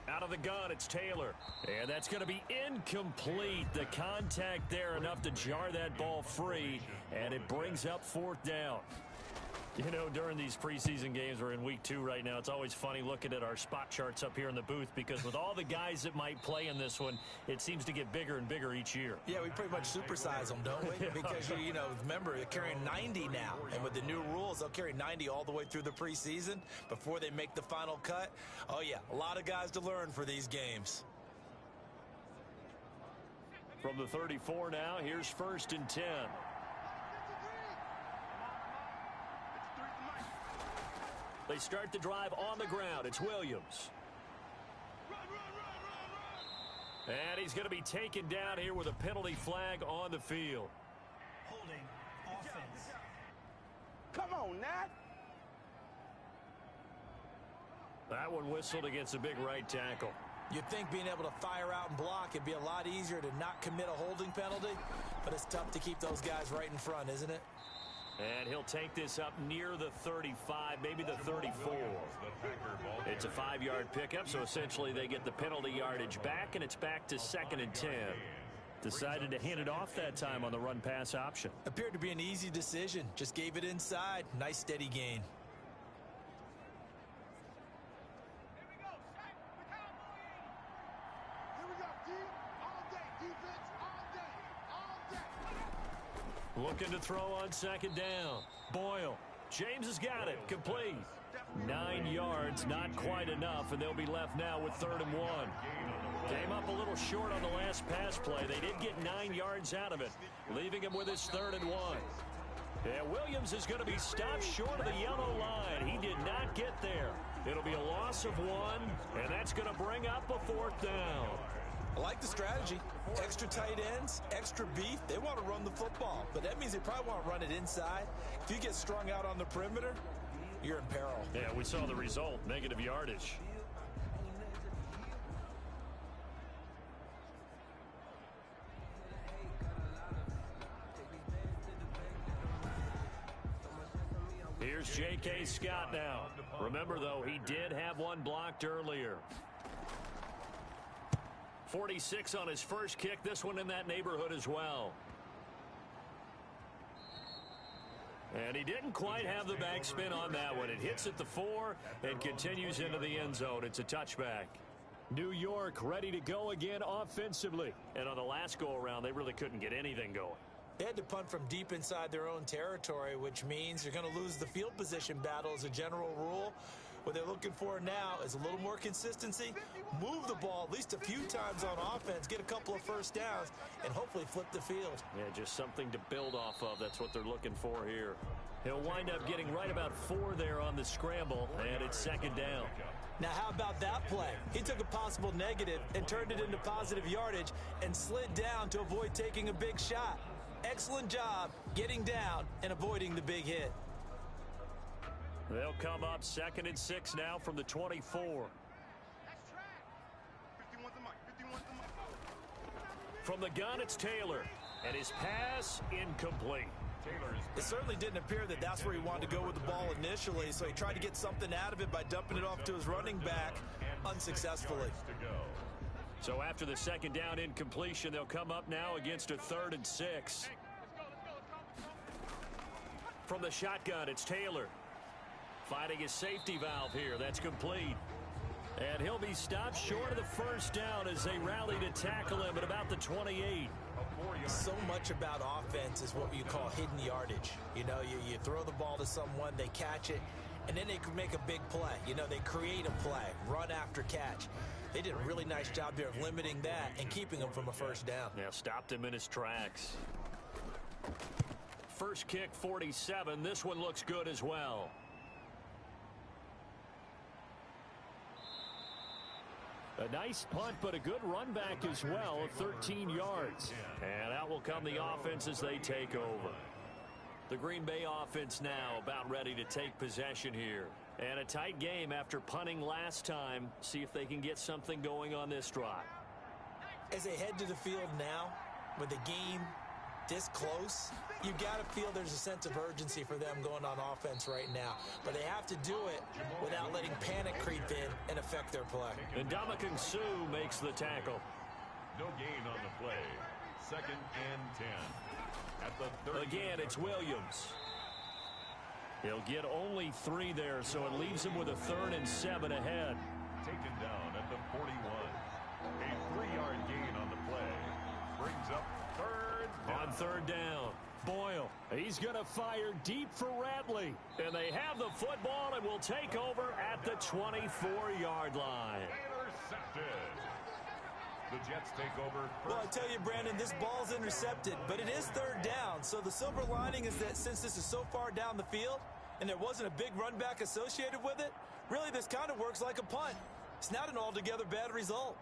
Out of the gun, it's Taylor. And that's going to be incomplete. The contact there enough to jar that ball free, and it brings up 4th down. You know, during these preseason games, we're in week 2 right now, it's always funny looking at our spot charts up here in the booth because with all the guys that might play in this one, it seems to get bigger and bigger each year. Yeah, we pretty much supersize them, don't we? Because, you know, remember, they're carrying 90 now. And with the new rules, they'll carry 90 all the way through the preseason before they make the final cut. Oh, yeah, a lot of guys to learn for these games. From the 34 now, here's 1st and 10. They start the drive on the ground. It's Williams. And he's going to be taken down here with a penalty flag on the field. Holding offense. Come on, Nat. That one whistled against a big right tackle. You'd think being able to fire out and block it'd be a lot easier to not commit a holding penalty, but it's tough to keep those guys right in front, isn't it? And he'll take this up near the 35, maybe the 34. It's a 5-yard pickup, so essentially they get the penalty yardage back, and it's back to 2nd and 10. Decided to hand it off that time on the run-pass option. Appeared to be an easy decision. Just gave it inside. Nice, steady gain. Looking to throw on 2nd down. Boyle. James has got it. Complete. 9 yards, not quite enough, and they'll be left now with 3rd and 1. Came up a little short on the last pass play. They did get 9 yards out of it, leaving him with his 3rd and 1. And Williams is going to be stopped short of the yellow line. He did not get there. It'll be a loss of 1, and that's going to bring up a 4th down. I like the strategy. Extra tight ends, extra beef. They want to run the football, but that means they probably want to run it inside. If you get strung out on the perimeter, you're in peril. Yeah, we saw the result, negative yardage. Here's J.K. Scott now. Remember, though, he did have one blocked earlier. 46 on his first kick. This one in that neighborhood as well. And he didn't quite have the backspin on that one. It hits at the 4 and continues into the end zone. It's a touchback. New York ready to go again offensively. And on the last go-around, they really couldn't get anything going. They had to punt from deep inside their own territory, which means you're going to lose the field position battle as a general rule. What they're looking for now is a little more consistency, move the ball at least a few times on offense, get a couple of first downs, and hopefully flip the field. Yeah, just something to build off of. That's what they're looking for here. He'll wind up getting right about 4 there on the scramble, and it's 2nd down. Now, how about that play? He took a possible negative and turned it into positive yardage and slid down to avoid taking a big shot. Excellent job getting down and avoiding the big hit. They'll come up 2nd and 6 now from the 24. From the gun, it's Taylor. And his pass incomplete. It certainly didn't appear that that's where he wanted to go with the ball initially, so he tried to get something out of it by dumping it off to his running back unsuccessfully. So after the 2nd down incompletion, they'll come up now against a 3rd and 6. From the shotgun, it's Taylor. Finding his safety valve here. That's complete. And he'll be stopped short of the first down as they rally to tackle him at about the 28. So much about offense is what you call hidden yardage. You know, you throw the ball to someone, they catch it, and then they can make a big play. You know, they create a play, run after catch. They did a really nice job there of limiting that and keeping him from a first down. Yeah, stopped him in his tracks. first kick 47. This one looks good as well. A nice punt, but a good run back as well of 13 yards. And out will come the offense as they take over. The Green Bay offense now about ready to take possession here. And a tight game after punting last time. See if they can get something going on this drive. As they head to the field now, with the game this close, you got to feel there's a sense of urgency for them going on offense right now. But they have to do it without letting panic creep in and affect their play. And Ndamukong Suh makes the tackle. No gain on the play. 2nd and 10. At the 30. Again, it's Williams. He'll get only 3 there, so it leaves him with a 3rd and 7 ahead. Taken down at the 41. A 3-yard gain on the play. Brings up 3rd down. On 3rd down, Boyle. He's going to fire deep for Ratley. And they have the football and will take over at the 24-yard line. Intercepted. The Jets take over. Well, I tell you, Brandon, this ball's intercepted, but it is 3rd down. So the silver lining is that since this is so far down the field and there wasn't a big run back associated with it, really this kind of works like a punt. It's not an altogether bad result.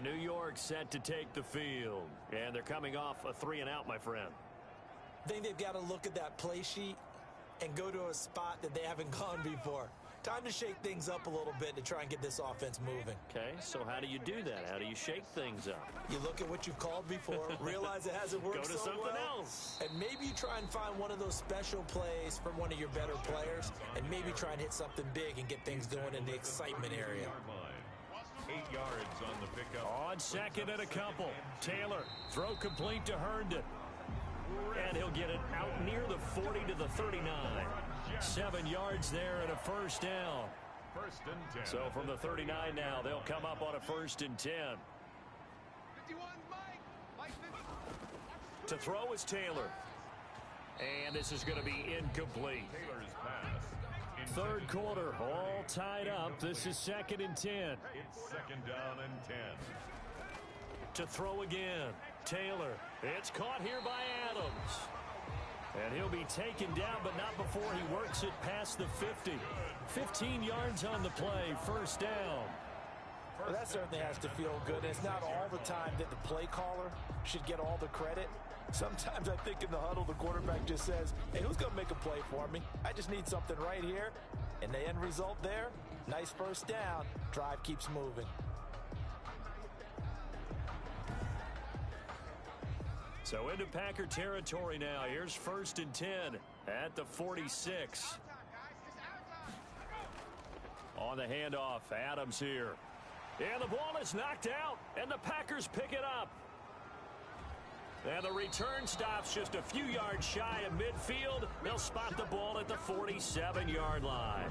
New York set to take the field. And they're coming off a 3-and-out, my friend. I think they've got to look at that play sheet and go to a spot that they haven't gone before. Time to shake things up a little bit to try and get this offense moving. Okay, so how do you do that? How do you shake things up? You look at what you've called before, realize it hasn't worked Go to so something well, else. and maybe you try and find one of those special plays from one of your better players, and maybe try and hit something big and get things going in the excitement area. 8 yards on the pickup. On 2nd and a couple. Taylor, throw complete to Herndon. And he'll get it out near the 40 to the 39. 7 yards there and a 1st down. 1st and 10. So from the 39 now, they'll come up on a 1st and 10. 51, Mike. To throw is Taylor. And this is going to be incomplete. Taylor's pass. 3rd quarter, all tied up. This is 2nd and 10. It's 2nd down and 10. To throw again, Taylor. It's caught here by Adams. And he'll be taken down, but not before he works it past the 50. 15 yards on the play, 1st down. Well, that certainly has to feel good. And it's not all the time that the play caller should get all the credit. Sometimes I think in the huddle, the quarterback just says, hey, who's going to make a play for me? I just need something right here. And the end result there, nice 1st down. Drive keeps moving. So into Packer territory now. Here's 1st and 10 at the 46. On the handoff, Adams here. And the ball is knocked out, and the Packers pick it up. And the return stops just a few yards shy of midfield. They'll spot the ball at the 47-yard line.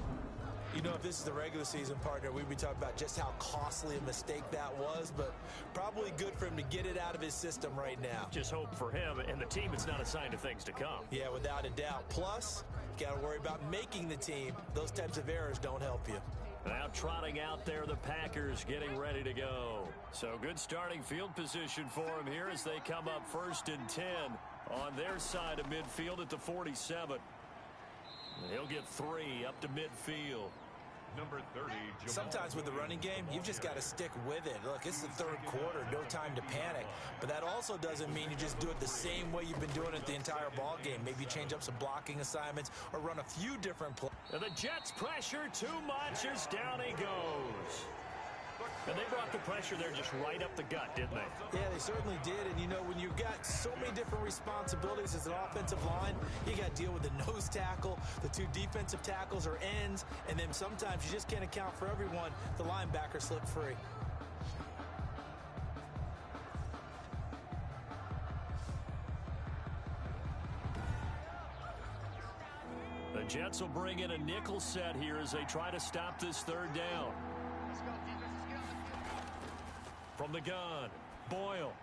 You know, if this is the regular season, partner, we'd be talking about just how costly a mistake that was, but probably good for him to get it out of his system right now. Just hope for him and the team it's not a sign of things to come. Yeah, without a doubt. Plus, got to worry about making the team. Those types of errors don't help you. Now trotting out there, the Packers getting ready to go. So good starting field position for them here as they come up 1st and 10 on their side of midfield at the 47. And he'll get 3 up to midfield. Number 30. Sometimes with the running game, you've just got to stick with it. Look, it's the 3rd quarter, no time to panic. But that also doesn't mean you just do it the same way you've been doing it the entire ball game. Maybe change up some blocking assignments or run a few different plays. And the Jets pressure too much as down he goes. And they brought the pressure there just right up the gut, didn't they? Yeah, they certainly did. And, you know, when you've got so many different responsibilities as an offensive line, you got to deal with the nose tackle, the 2 defensive tackles or ends, and then sometimes you just can't account for everyone. The linebacker slipped free. The Jets will bring in a nickel set here as they try to stop this 3rd down. From the gun, Boyle.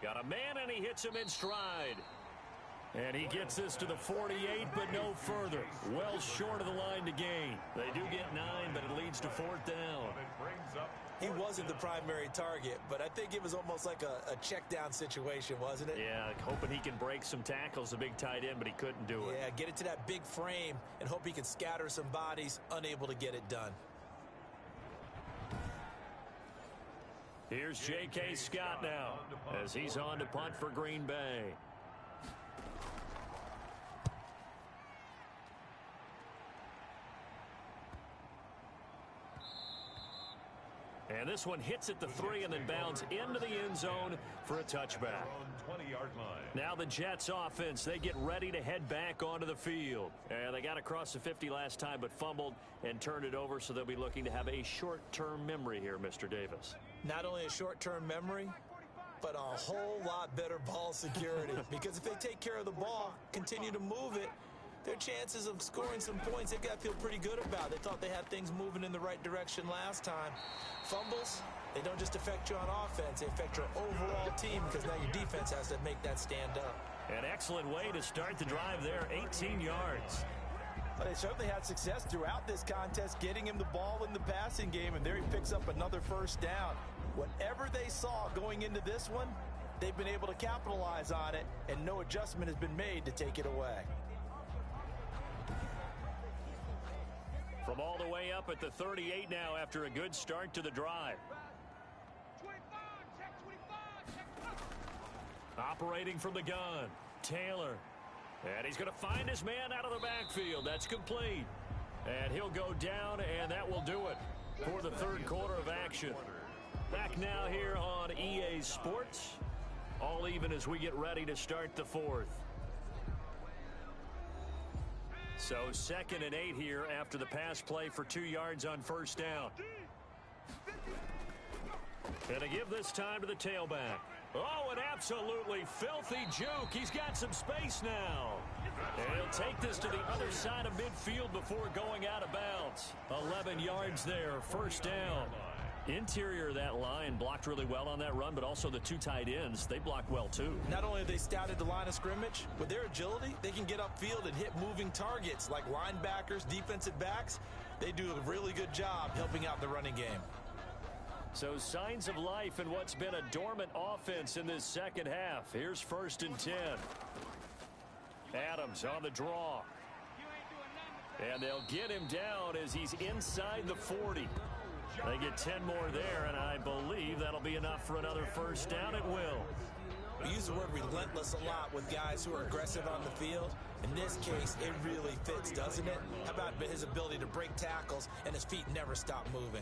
Got a man, and he hits him in stride. And he gets this to the 48, but no further. Well short of the line to gain. They do get 9, but it leads to 4th down. He wasn't the primary target, but I think it was almost like a check down situation, wasn't it? Yeah, hoping he can break some tackles, the big tight end, but he couldn't do it. Yeah, get it to that big frame and hope he can scatter some bodies, unable to get it done. Here's J.K. Scott now as he's on to punt for Green Bay. And this one hits at the 3 and then bounds into the end zone for a touchback. Now the Jets offense, they get ready to head back onto the field. And they got across the 50 last time but fumbled and turned it over, so they'll be looking to have a short-term memory here, Mr. Davis. Not only a short-term memory, but a whole lot better ball security. Because if they take care of the ball, continue to move it, their chances of scoring some points, they've got to feel pretty good about. They thought they had things moving in the right direction last time. Fumbles, they don't just affect you on offense, they affect your overall team because now your defense has to make that stand up. An excellent way to start the drive there, 18 yards. Well, they certainly had success throughout this contest, getting him the ball in the passing game, and there he picks up another first down. Whatever they saw going into this one, they've been able to capitalize on it, and no adjustment has been made to take it away. From all the way up at the 38 now after a good start to the drive. 25, check 25, check. Operating from the gun, Taylor. And he's going to find his man out of the backfield. That's complete. And he'll go down, and that will do it for the third quarter of action. Back now here on EA Sports. All even as we get ready to start the fourth. So 2nd and 8 here after the pass play for 2 yards on first down. And to give this time to the tailback. Oh, an absolutely filthy juke. He's got some space now. And he'll take this to the other side of midfield before going out of bounds. 11 yards there, first down. Interior of that line blocked really well on that run, but also the 2 tight ends, they blocked well too. Not only have they scouted the line of scrimmage, with their agility, they can get upfield and hit moving targets like linebackers, defensive backs. They do a really good job helping out the running game. So signs of life in what's been a dormant offense in this second half. Here's 1st and 10. Adams on the draw. And they'll get him down as he's inside the 40. They get 10 more there, and I believe that'll be enough for another first down. It will. We use the word relentless a lot with guys who are aggressive on the field. In this case, it really fits, doesn't it? How about his ability to break tackles and his feet never stop moving?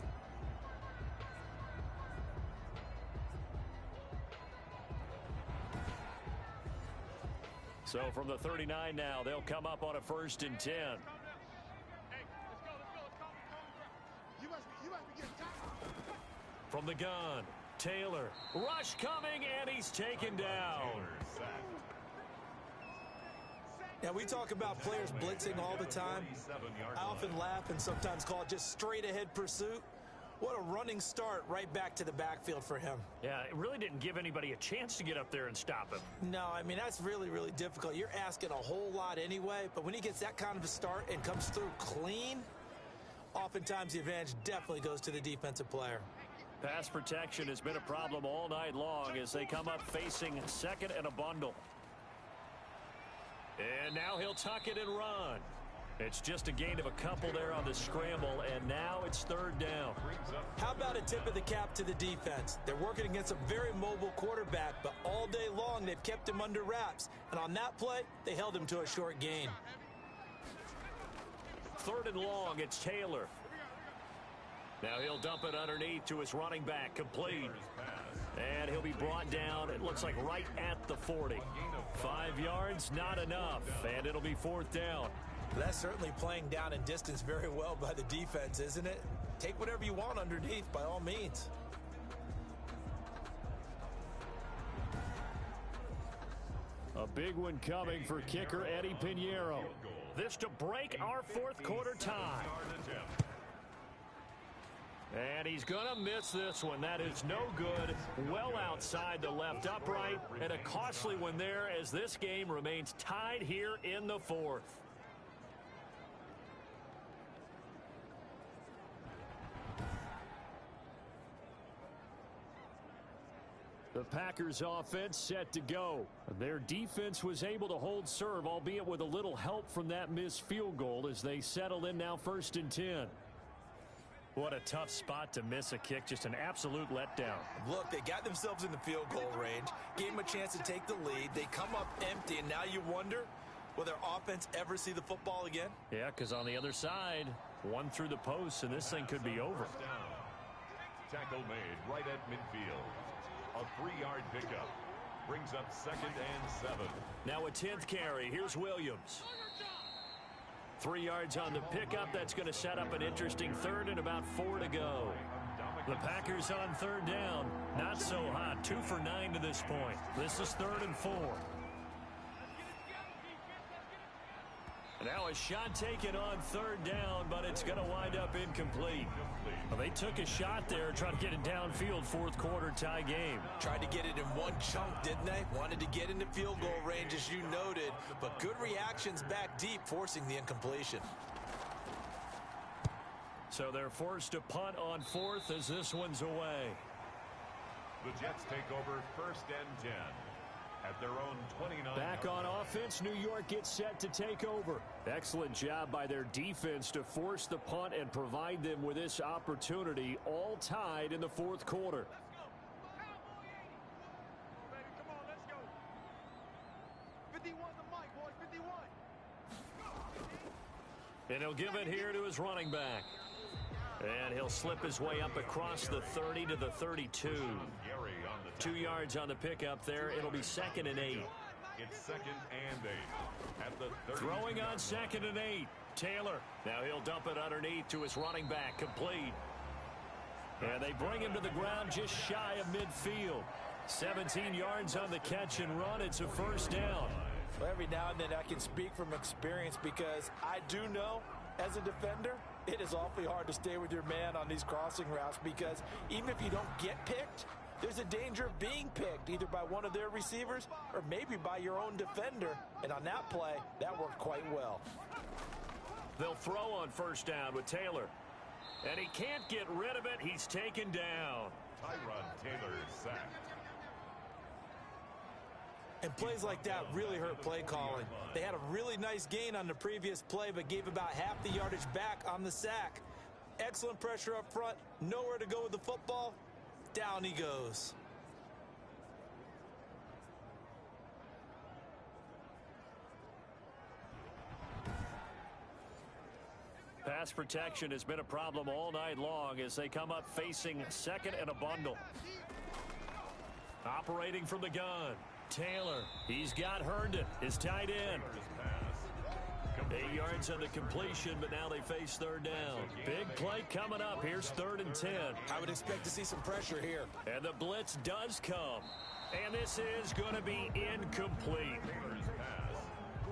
So from the 39 now, they'll come up on a 1st and 10. From the gun, Taylor. Rush coming, and he's taken down. Now, we talk about players blitzing all the time. I often laugh and sometimes call it just straight-ahead pursuit. What a running start right back to the backfield for him. Yeah, it really didn't give anybody a chance to get up there and stop him. No, I mean, that's really, really difficult. You're asking a whole lot anyway, but when he gets that kind of a start and comes through clean, oftentimes the advantage definitely goes to the defensive player. Pass protection has been a problem all night long as they come up facing 2nd and a bundle. And now he'll tuck it and run. It's just a gain of a couple there on the scramble, and now it's 3rd down. How about a tip of the cap to the defense? They're working against a very mobile quarterback, but all day long they've kept him under wraps. And on that play, they held him to a short gain. 3rd and long, it's Taylor. Now he'll dump it underneath to his running back, complete. And he'll be brought down, it looks like right at the 40. 5 yards, not enough, and it'll be 4th down. That's certainly playing down in distance very well by the defense, isn't it? Take whatever you want underneath, by all means. A big one coming for kicker Eddie Pinheiro. This to break our 4th quarter tie. And he's going to miss this one. That is no good. Well outside the left upright. And a costly one there as this game remains tied here in the 4th. The Packers offense set to go. Their defense was able to hold serve, albeit with a little help from that missed field goal as they settle in now 1st and 10. What a tough spot to miss a kick. Just an absolute letdown. Look, they got themselves in the field goal range, gave them a chance to take the lead. They come up empty, and now you wonder, will their offense ever see the football again? Yeah, because on the other side, one through the post, and this thing could be over. Tackle made right at midfield. A 3-yard pickup brings up 2nd and 7. Now a 10th carry. Here's Williams. 3 yards on the pickup. That's going to set up an interesting 3rd and about 4 to go. The Packers on 3rd down. Not so hot. 2 for 9 to this point. This is 3rd and 4. Now a shot taken on 3rd down, but it's going to wind up incomplete. Well, they took a shot there, trying to get it downfield. 4th quarter tie game. Tried to get it in one chunk, didn't they? Wanted to get into field goal range, as you noted, but good reactions back deep, forcing the incompletion. So they're forced to punt on 4th as this one's away. The Jets take over 1st and 10. At their own 29. Back on offense, New York gets set to take over. Excellent job by their defense to force the punt and provide them with this opportunity, all tied in the 4th quarter. Come on, let's go. 51 the mic, boys, 51. And he'll give it here to his running back. And he'll slip his way up across the 30 to the 32. 2 yards on the pickup there. It'll be 2nd and 8. It's 2nd and 8. At the 30. Throwing on 2nd and 8. Taylor. Now he'll dump it underneath to his running back. Complete. And they bring him to the ground just shy of midfield. 17 yards on the catch and run. It's a 1st down. Well, every now and then I can speak from experience, because I do know, as a defender, it is awfully hard to stay with your man on these crossing routes, because even if you don't get picked, there's a danger of being picked, either by one of their receivers or maybe by your own defender. And on that play, that worked quite well. They'll throw on 1st down with Taylor. And he can't get rid of it. He's taken down. Tyrod Taylor is sacked. And plays like that really hurt play calling. They had a really nice gain on the previous play, but gave about half the yardage back on the sack. Excellent pressure up front. Nowhere to go with the football. Down he goes. Pass protection has been a problem all night long as they come up facing 2nd and a bundle. Operating from the gun. Taylor. He's got Herndon, his tight end. 8 yards on the completion, but now they face 3rd down. Big play coming up. Here's 3rd and 10. I would expect to see some pressure here. And the blitz does come. And this is going to be incomplete.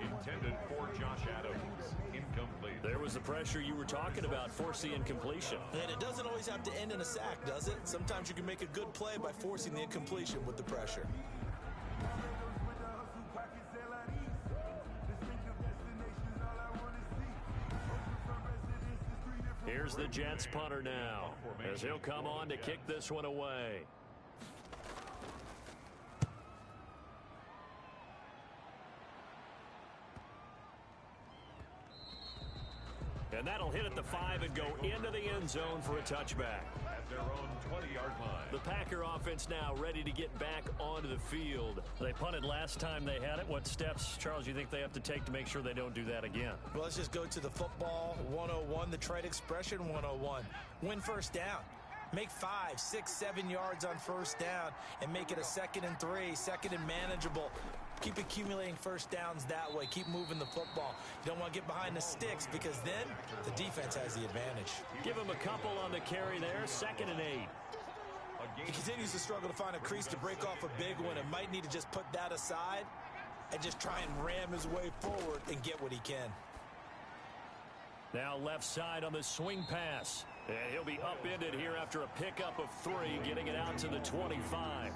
Intended for Josh Adams. Incomplete. There was the pressure you were talking about, force the incompletion. And it doesn't always have to end in a sack, does it? Sometimes you can make a good play by forcing the incompletion with the pressure. Here's the Jets punter now, as he'll come on to kick this one away. And that'll hit at the 5 and go into the end zone for a touchback. At their own 20-yard line. The Packer offense now ready to get back onto the field. They punted last time they had it. What steps, Charles, you think they have to take to make sure they don't do that again? Well, let's just go to the football 101, the trade expression 101. Win 1st down. Make 5, 6, 7 yards on 1st down and make it a 2nd and 3, 2nd and manageable. Keep accumulating 1st downs that way. Keep moving the football. You don't want to get behind the sticks, because then the defense has the advantage. Give him a couple on the carry there. 2nd and 8. He continues to struggle to find a crease to break off a big one, and might need to just put that aside and just try and ram his way forward and get what he can. Now left side on the swing pass. And he'll be upended here after a pickup of 3, getting it out to the 25.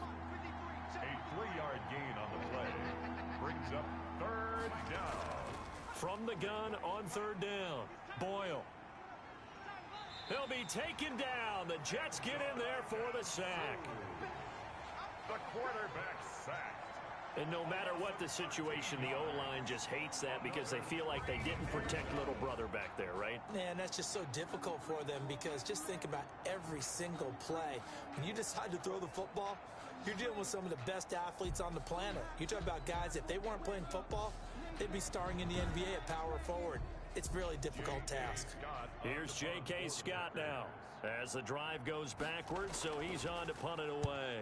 A 3-yard gain on the play brings up 3rd down. From the gun on 3rd down, Boyle. He'll be taken down. The Jets get in there for the sack. The quarterback sacked. And no matter what the situation, the O-line just hates that because they feel like they didn't protect little brother back there, right? Man, that's just so difficult for them because just think about every single play. When you decide to throw the football, you're dealing with some of the best athletes on the planet. You talk about guys, if they weren't playing football, they'd be starring in the NBA at power forward. It's a really difficult task. Here's J.K. Scott now as the drive goes backwards, so he's on to punt it away.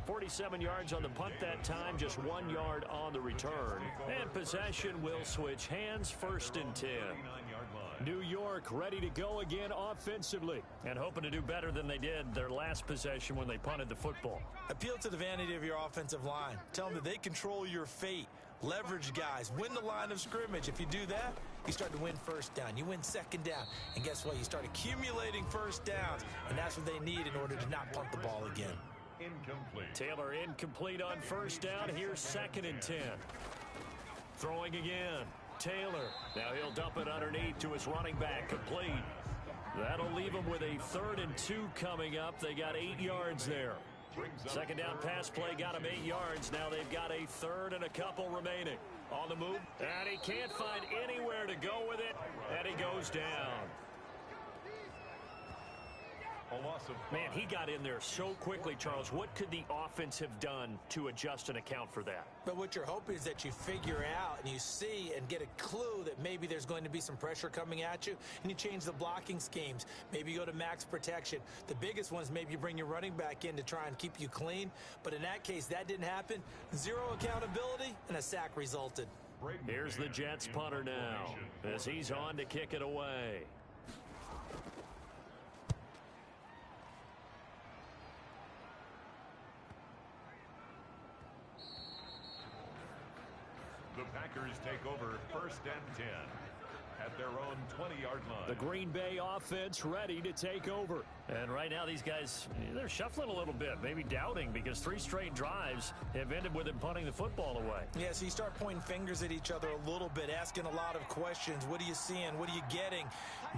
47 yards on the punt that time, just 1 yard on the return. And possession will switch hands, 1st and 10. New York ready to go again offensively and hoping to do better than they did their last possession when they punted the football. Appeal to the vanity of your offensive line. Tell them that they control your fate. Leverage guys. Win the line of scrimmage. If you do that, you start to win 1st down. You win 2nd down. And guess what? You start accumulating 1st downs. And that's what they need in order to not punt the ball again. Incomplete. Taylor incomplete on 1st down. Here's 2nd and 10. Throwing again. Taylor. Now he'll dump it underneath to his running back. Complete. That'll leave him with a 3rd and 2 coming up. They got 8 yards there. 2nd down pass play got him 8 yards. Now they've got a 3rd and a couple remaining. On the move. And he can't find anywhere to go with it. And he goes down. Man, he got in there so quickly, Charles. What could the offense have done to adjust and account for that? But what you're hoping is that you figure out and you see and get a clue that maybe there's going to be some pressure coming at you, and you change the blocking schemes. Maybe you go to max protection. The biggest one is maybe you bring your running back in to try and keep you clean. But in that case, that didn't happen. 0 accountability, and a sack resulted. Here's the Jets punter now as he's on to kick it away. The Packers take over 1st and 10 at their own 20-yard line. The Green Bay offense ready to take over. And right now these guys, they're shuffling a little bit, maybe doubting, because 3 straight drives have ended with them punting the football away. Yeah, so you start pointing fingers at each other a little bit, asking a lot of questions. What are you seeing? What are you getting?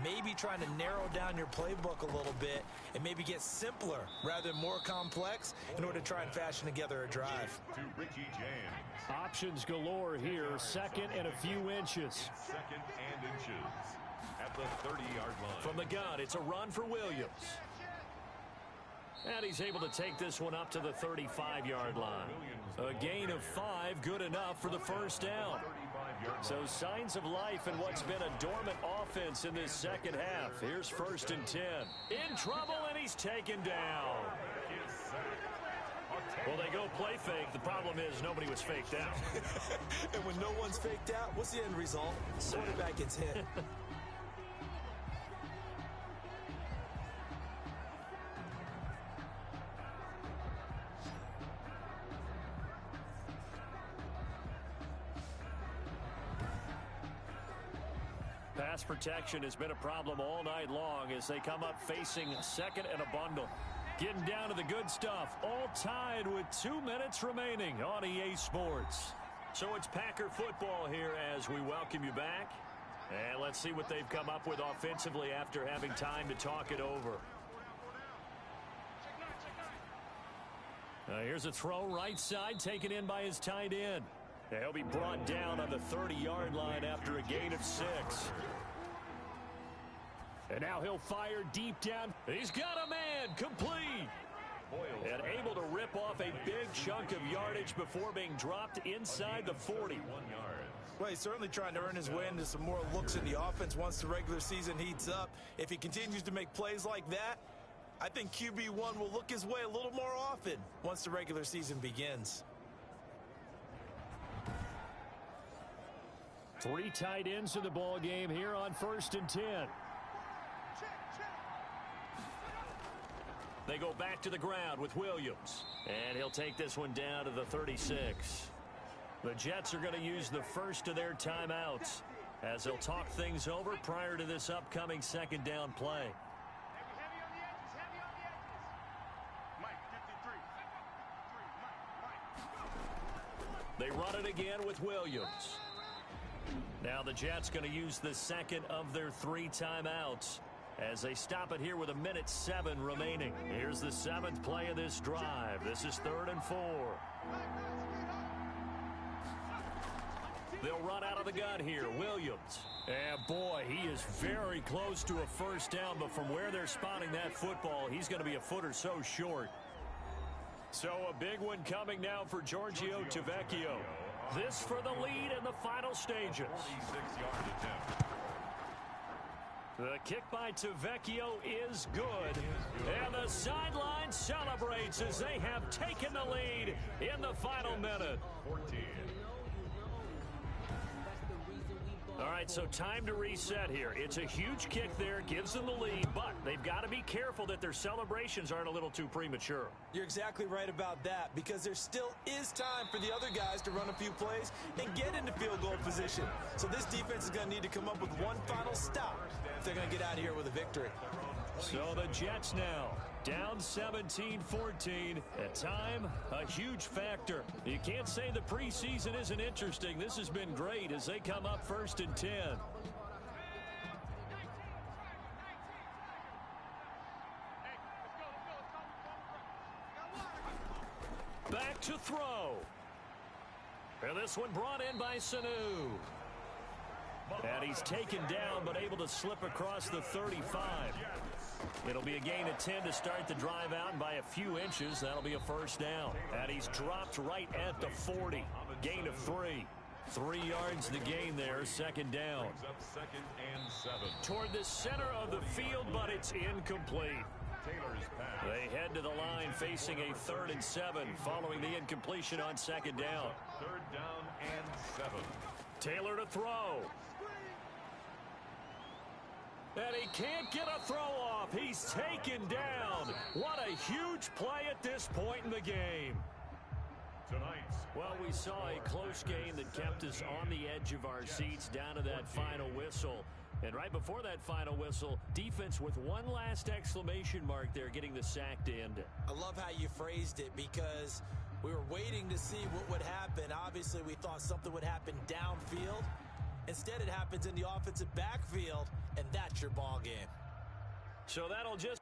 Maybe trying to narrow down your playbook a little bit and maybe get simpler rather than more complex in order to try and fashion together a drive. To Richie James. Options galore here. 2nd and a few inches. 2nd and inches at the 30-yard line. From the gun, it's a run for Williams. And he's able to take this one up to the 35-yard line. A gain of 5, good enough for the 1st down. So signs of life in what's been a dormant offense in this 2nd half. Here's 1st and 10. In trouble, and he's taken down. Well, they go play fake. The problem is nobody was faked out. And when no one's faked out, what's the end result? The quarterback gets hit. Pass protection has been a problem all night long as they come up facing 2nd and a bundle. Getting down to the good stuff. All tied with 2 minutes remaining on EA Sports. So it's Packer football here as we welcome you back. And let's see what they've come up with offensively after having time to talk it over. Here's a throw right side taken in by his tight end. He'll be brought down on the 30-yard line after a gain of 6. And now he'll fire deep down. He's got a man, complete. And able to rip off a big chunk of yardage before being dropped inside the 40. Well, he's certainly trying to earn his way into some more looks in the offense once the regular season heats up. If he continues to make plays like that, I think QB1 will look his way a little more often once the regular season begins. 3 tight ends in the ball game here on 1st and 10. They go back to the ground with Williams. And he'll take this one down to the 36. The Jets are going to use the first of their timeouts as they'll talk things over prior to this upcoming 2nd down play. They run it again with Williams. Now the Jets going to use the second of their 3 timeouts as they stop it here with 1:07 remaining. Here's the 7th play of this drive. This is 3rd and 4. They'll run out of the gun here. Williams. And boy, he is very close to a first down, but from where they're spotting that football, he's going to be a foot or so short. So a big one coming now for Giorgio Tavecchio. This for the lead in the final stages. 46-yard attempt. The kick by Tavecchio is good. And the sideline celebrates as they have taken the lead in the final minute. 14. All right, so time to reset here. It's a huge kick there, gives them the lead, but they've got to be careful that their celebrations aren't a little too premature. You're exactly right about that, because there still is time for the other guys to run a few plays and get into field goal position. So this defense is going to need to come up with one final stop if they're going to get out of here with a victory. So the Jets now down 17-14. At time, a huge factor. You can't say the preseason isn't interesting. This has been great as they come up 1st and 10. Back to throw. And this one brought in by Sanu. And he's taken down but able to slip across the 35. It'll be a gain of 10 to start the drive out, and by a few inches, that'll be a first down. And he's dropped right at the 40. Gain of 3. 3 yards the gain there, 2nd down. Brings up 2nd and 7. Toward the center of the field, but it's incomplete. Taylor's pass. They head to the line facing a 3rd and 7 following the incompletion on 2nd down. 3rd down and 7. Taylor to throw. And he can't get a throw off. He's taken down. What a huge play at this point in the game. Tonight's. Well, we saw a close game that kept us on the edge of our seats down to that final whistle. And right before that final whistle, defense with one last exclamation mark there, getting the sack to end it. I love how you phrased it, because we were waiting to see what would happen. Obviously, we thought something would happen downfield. Instead, it happens in the offensive backfield, and that's your ball game. So that'll just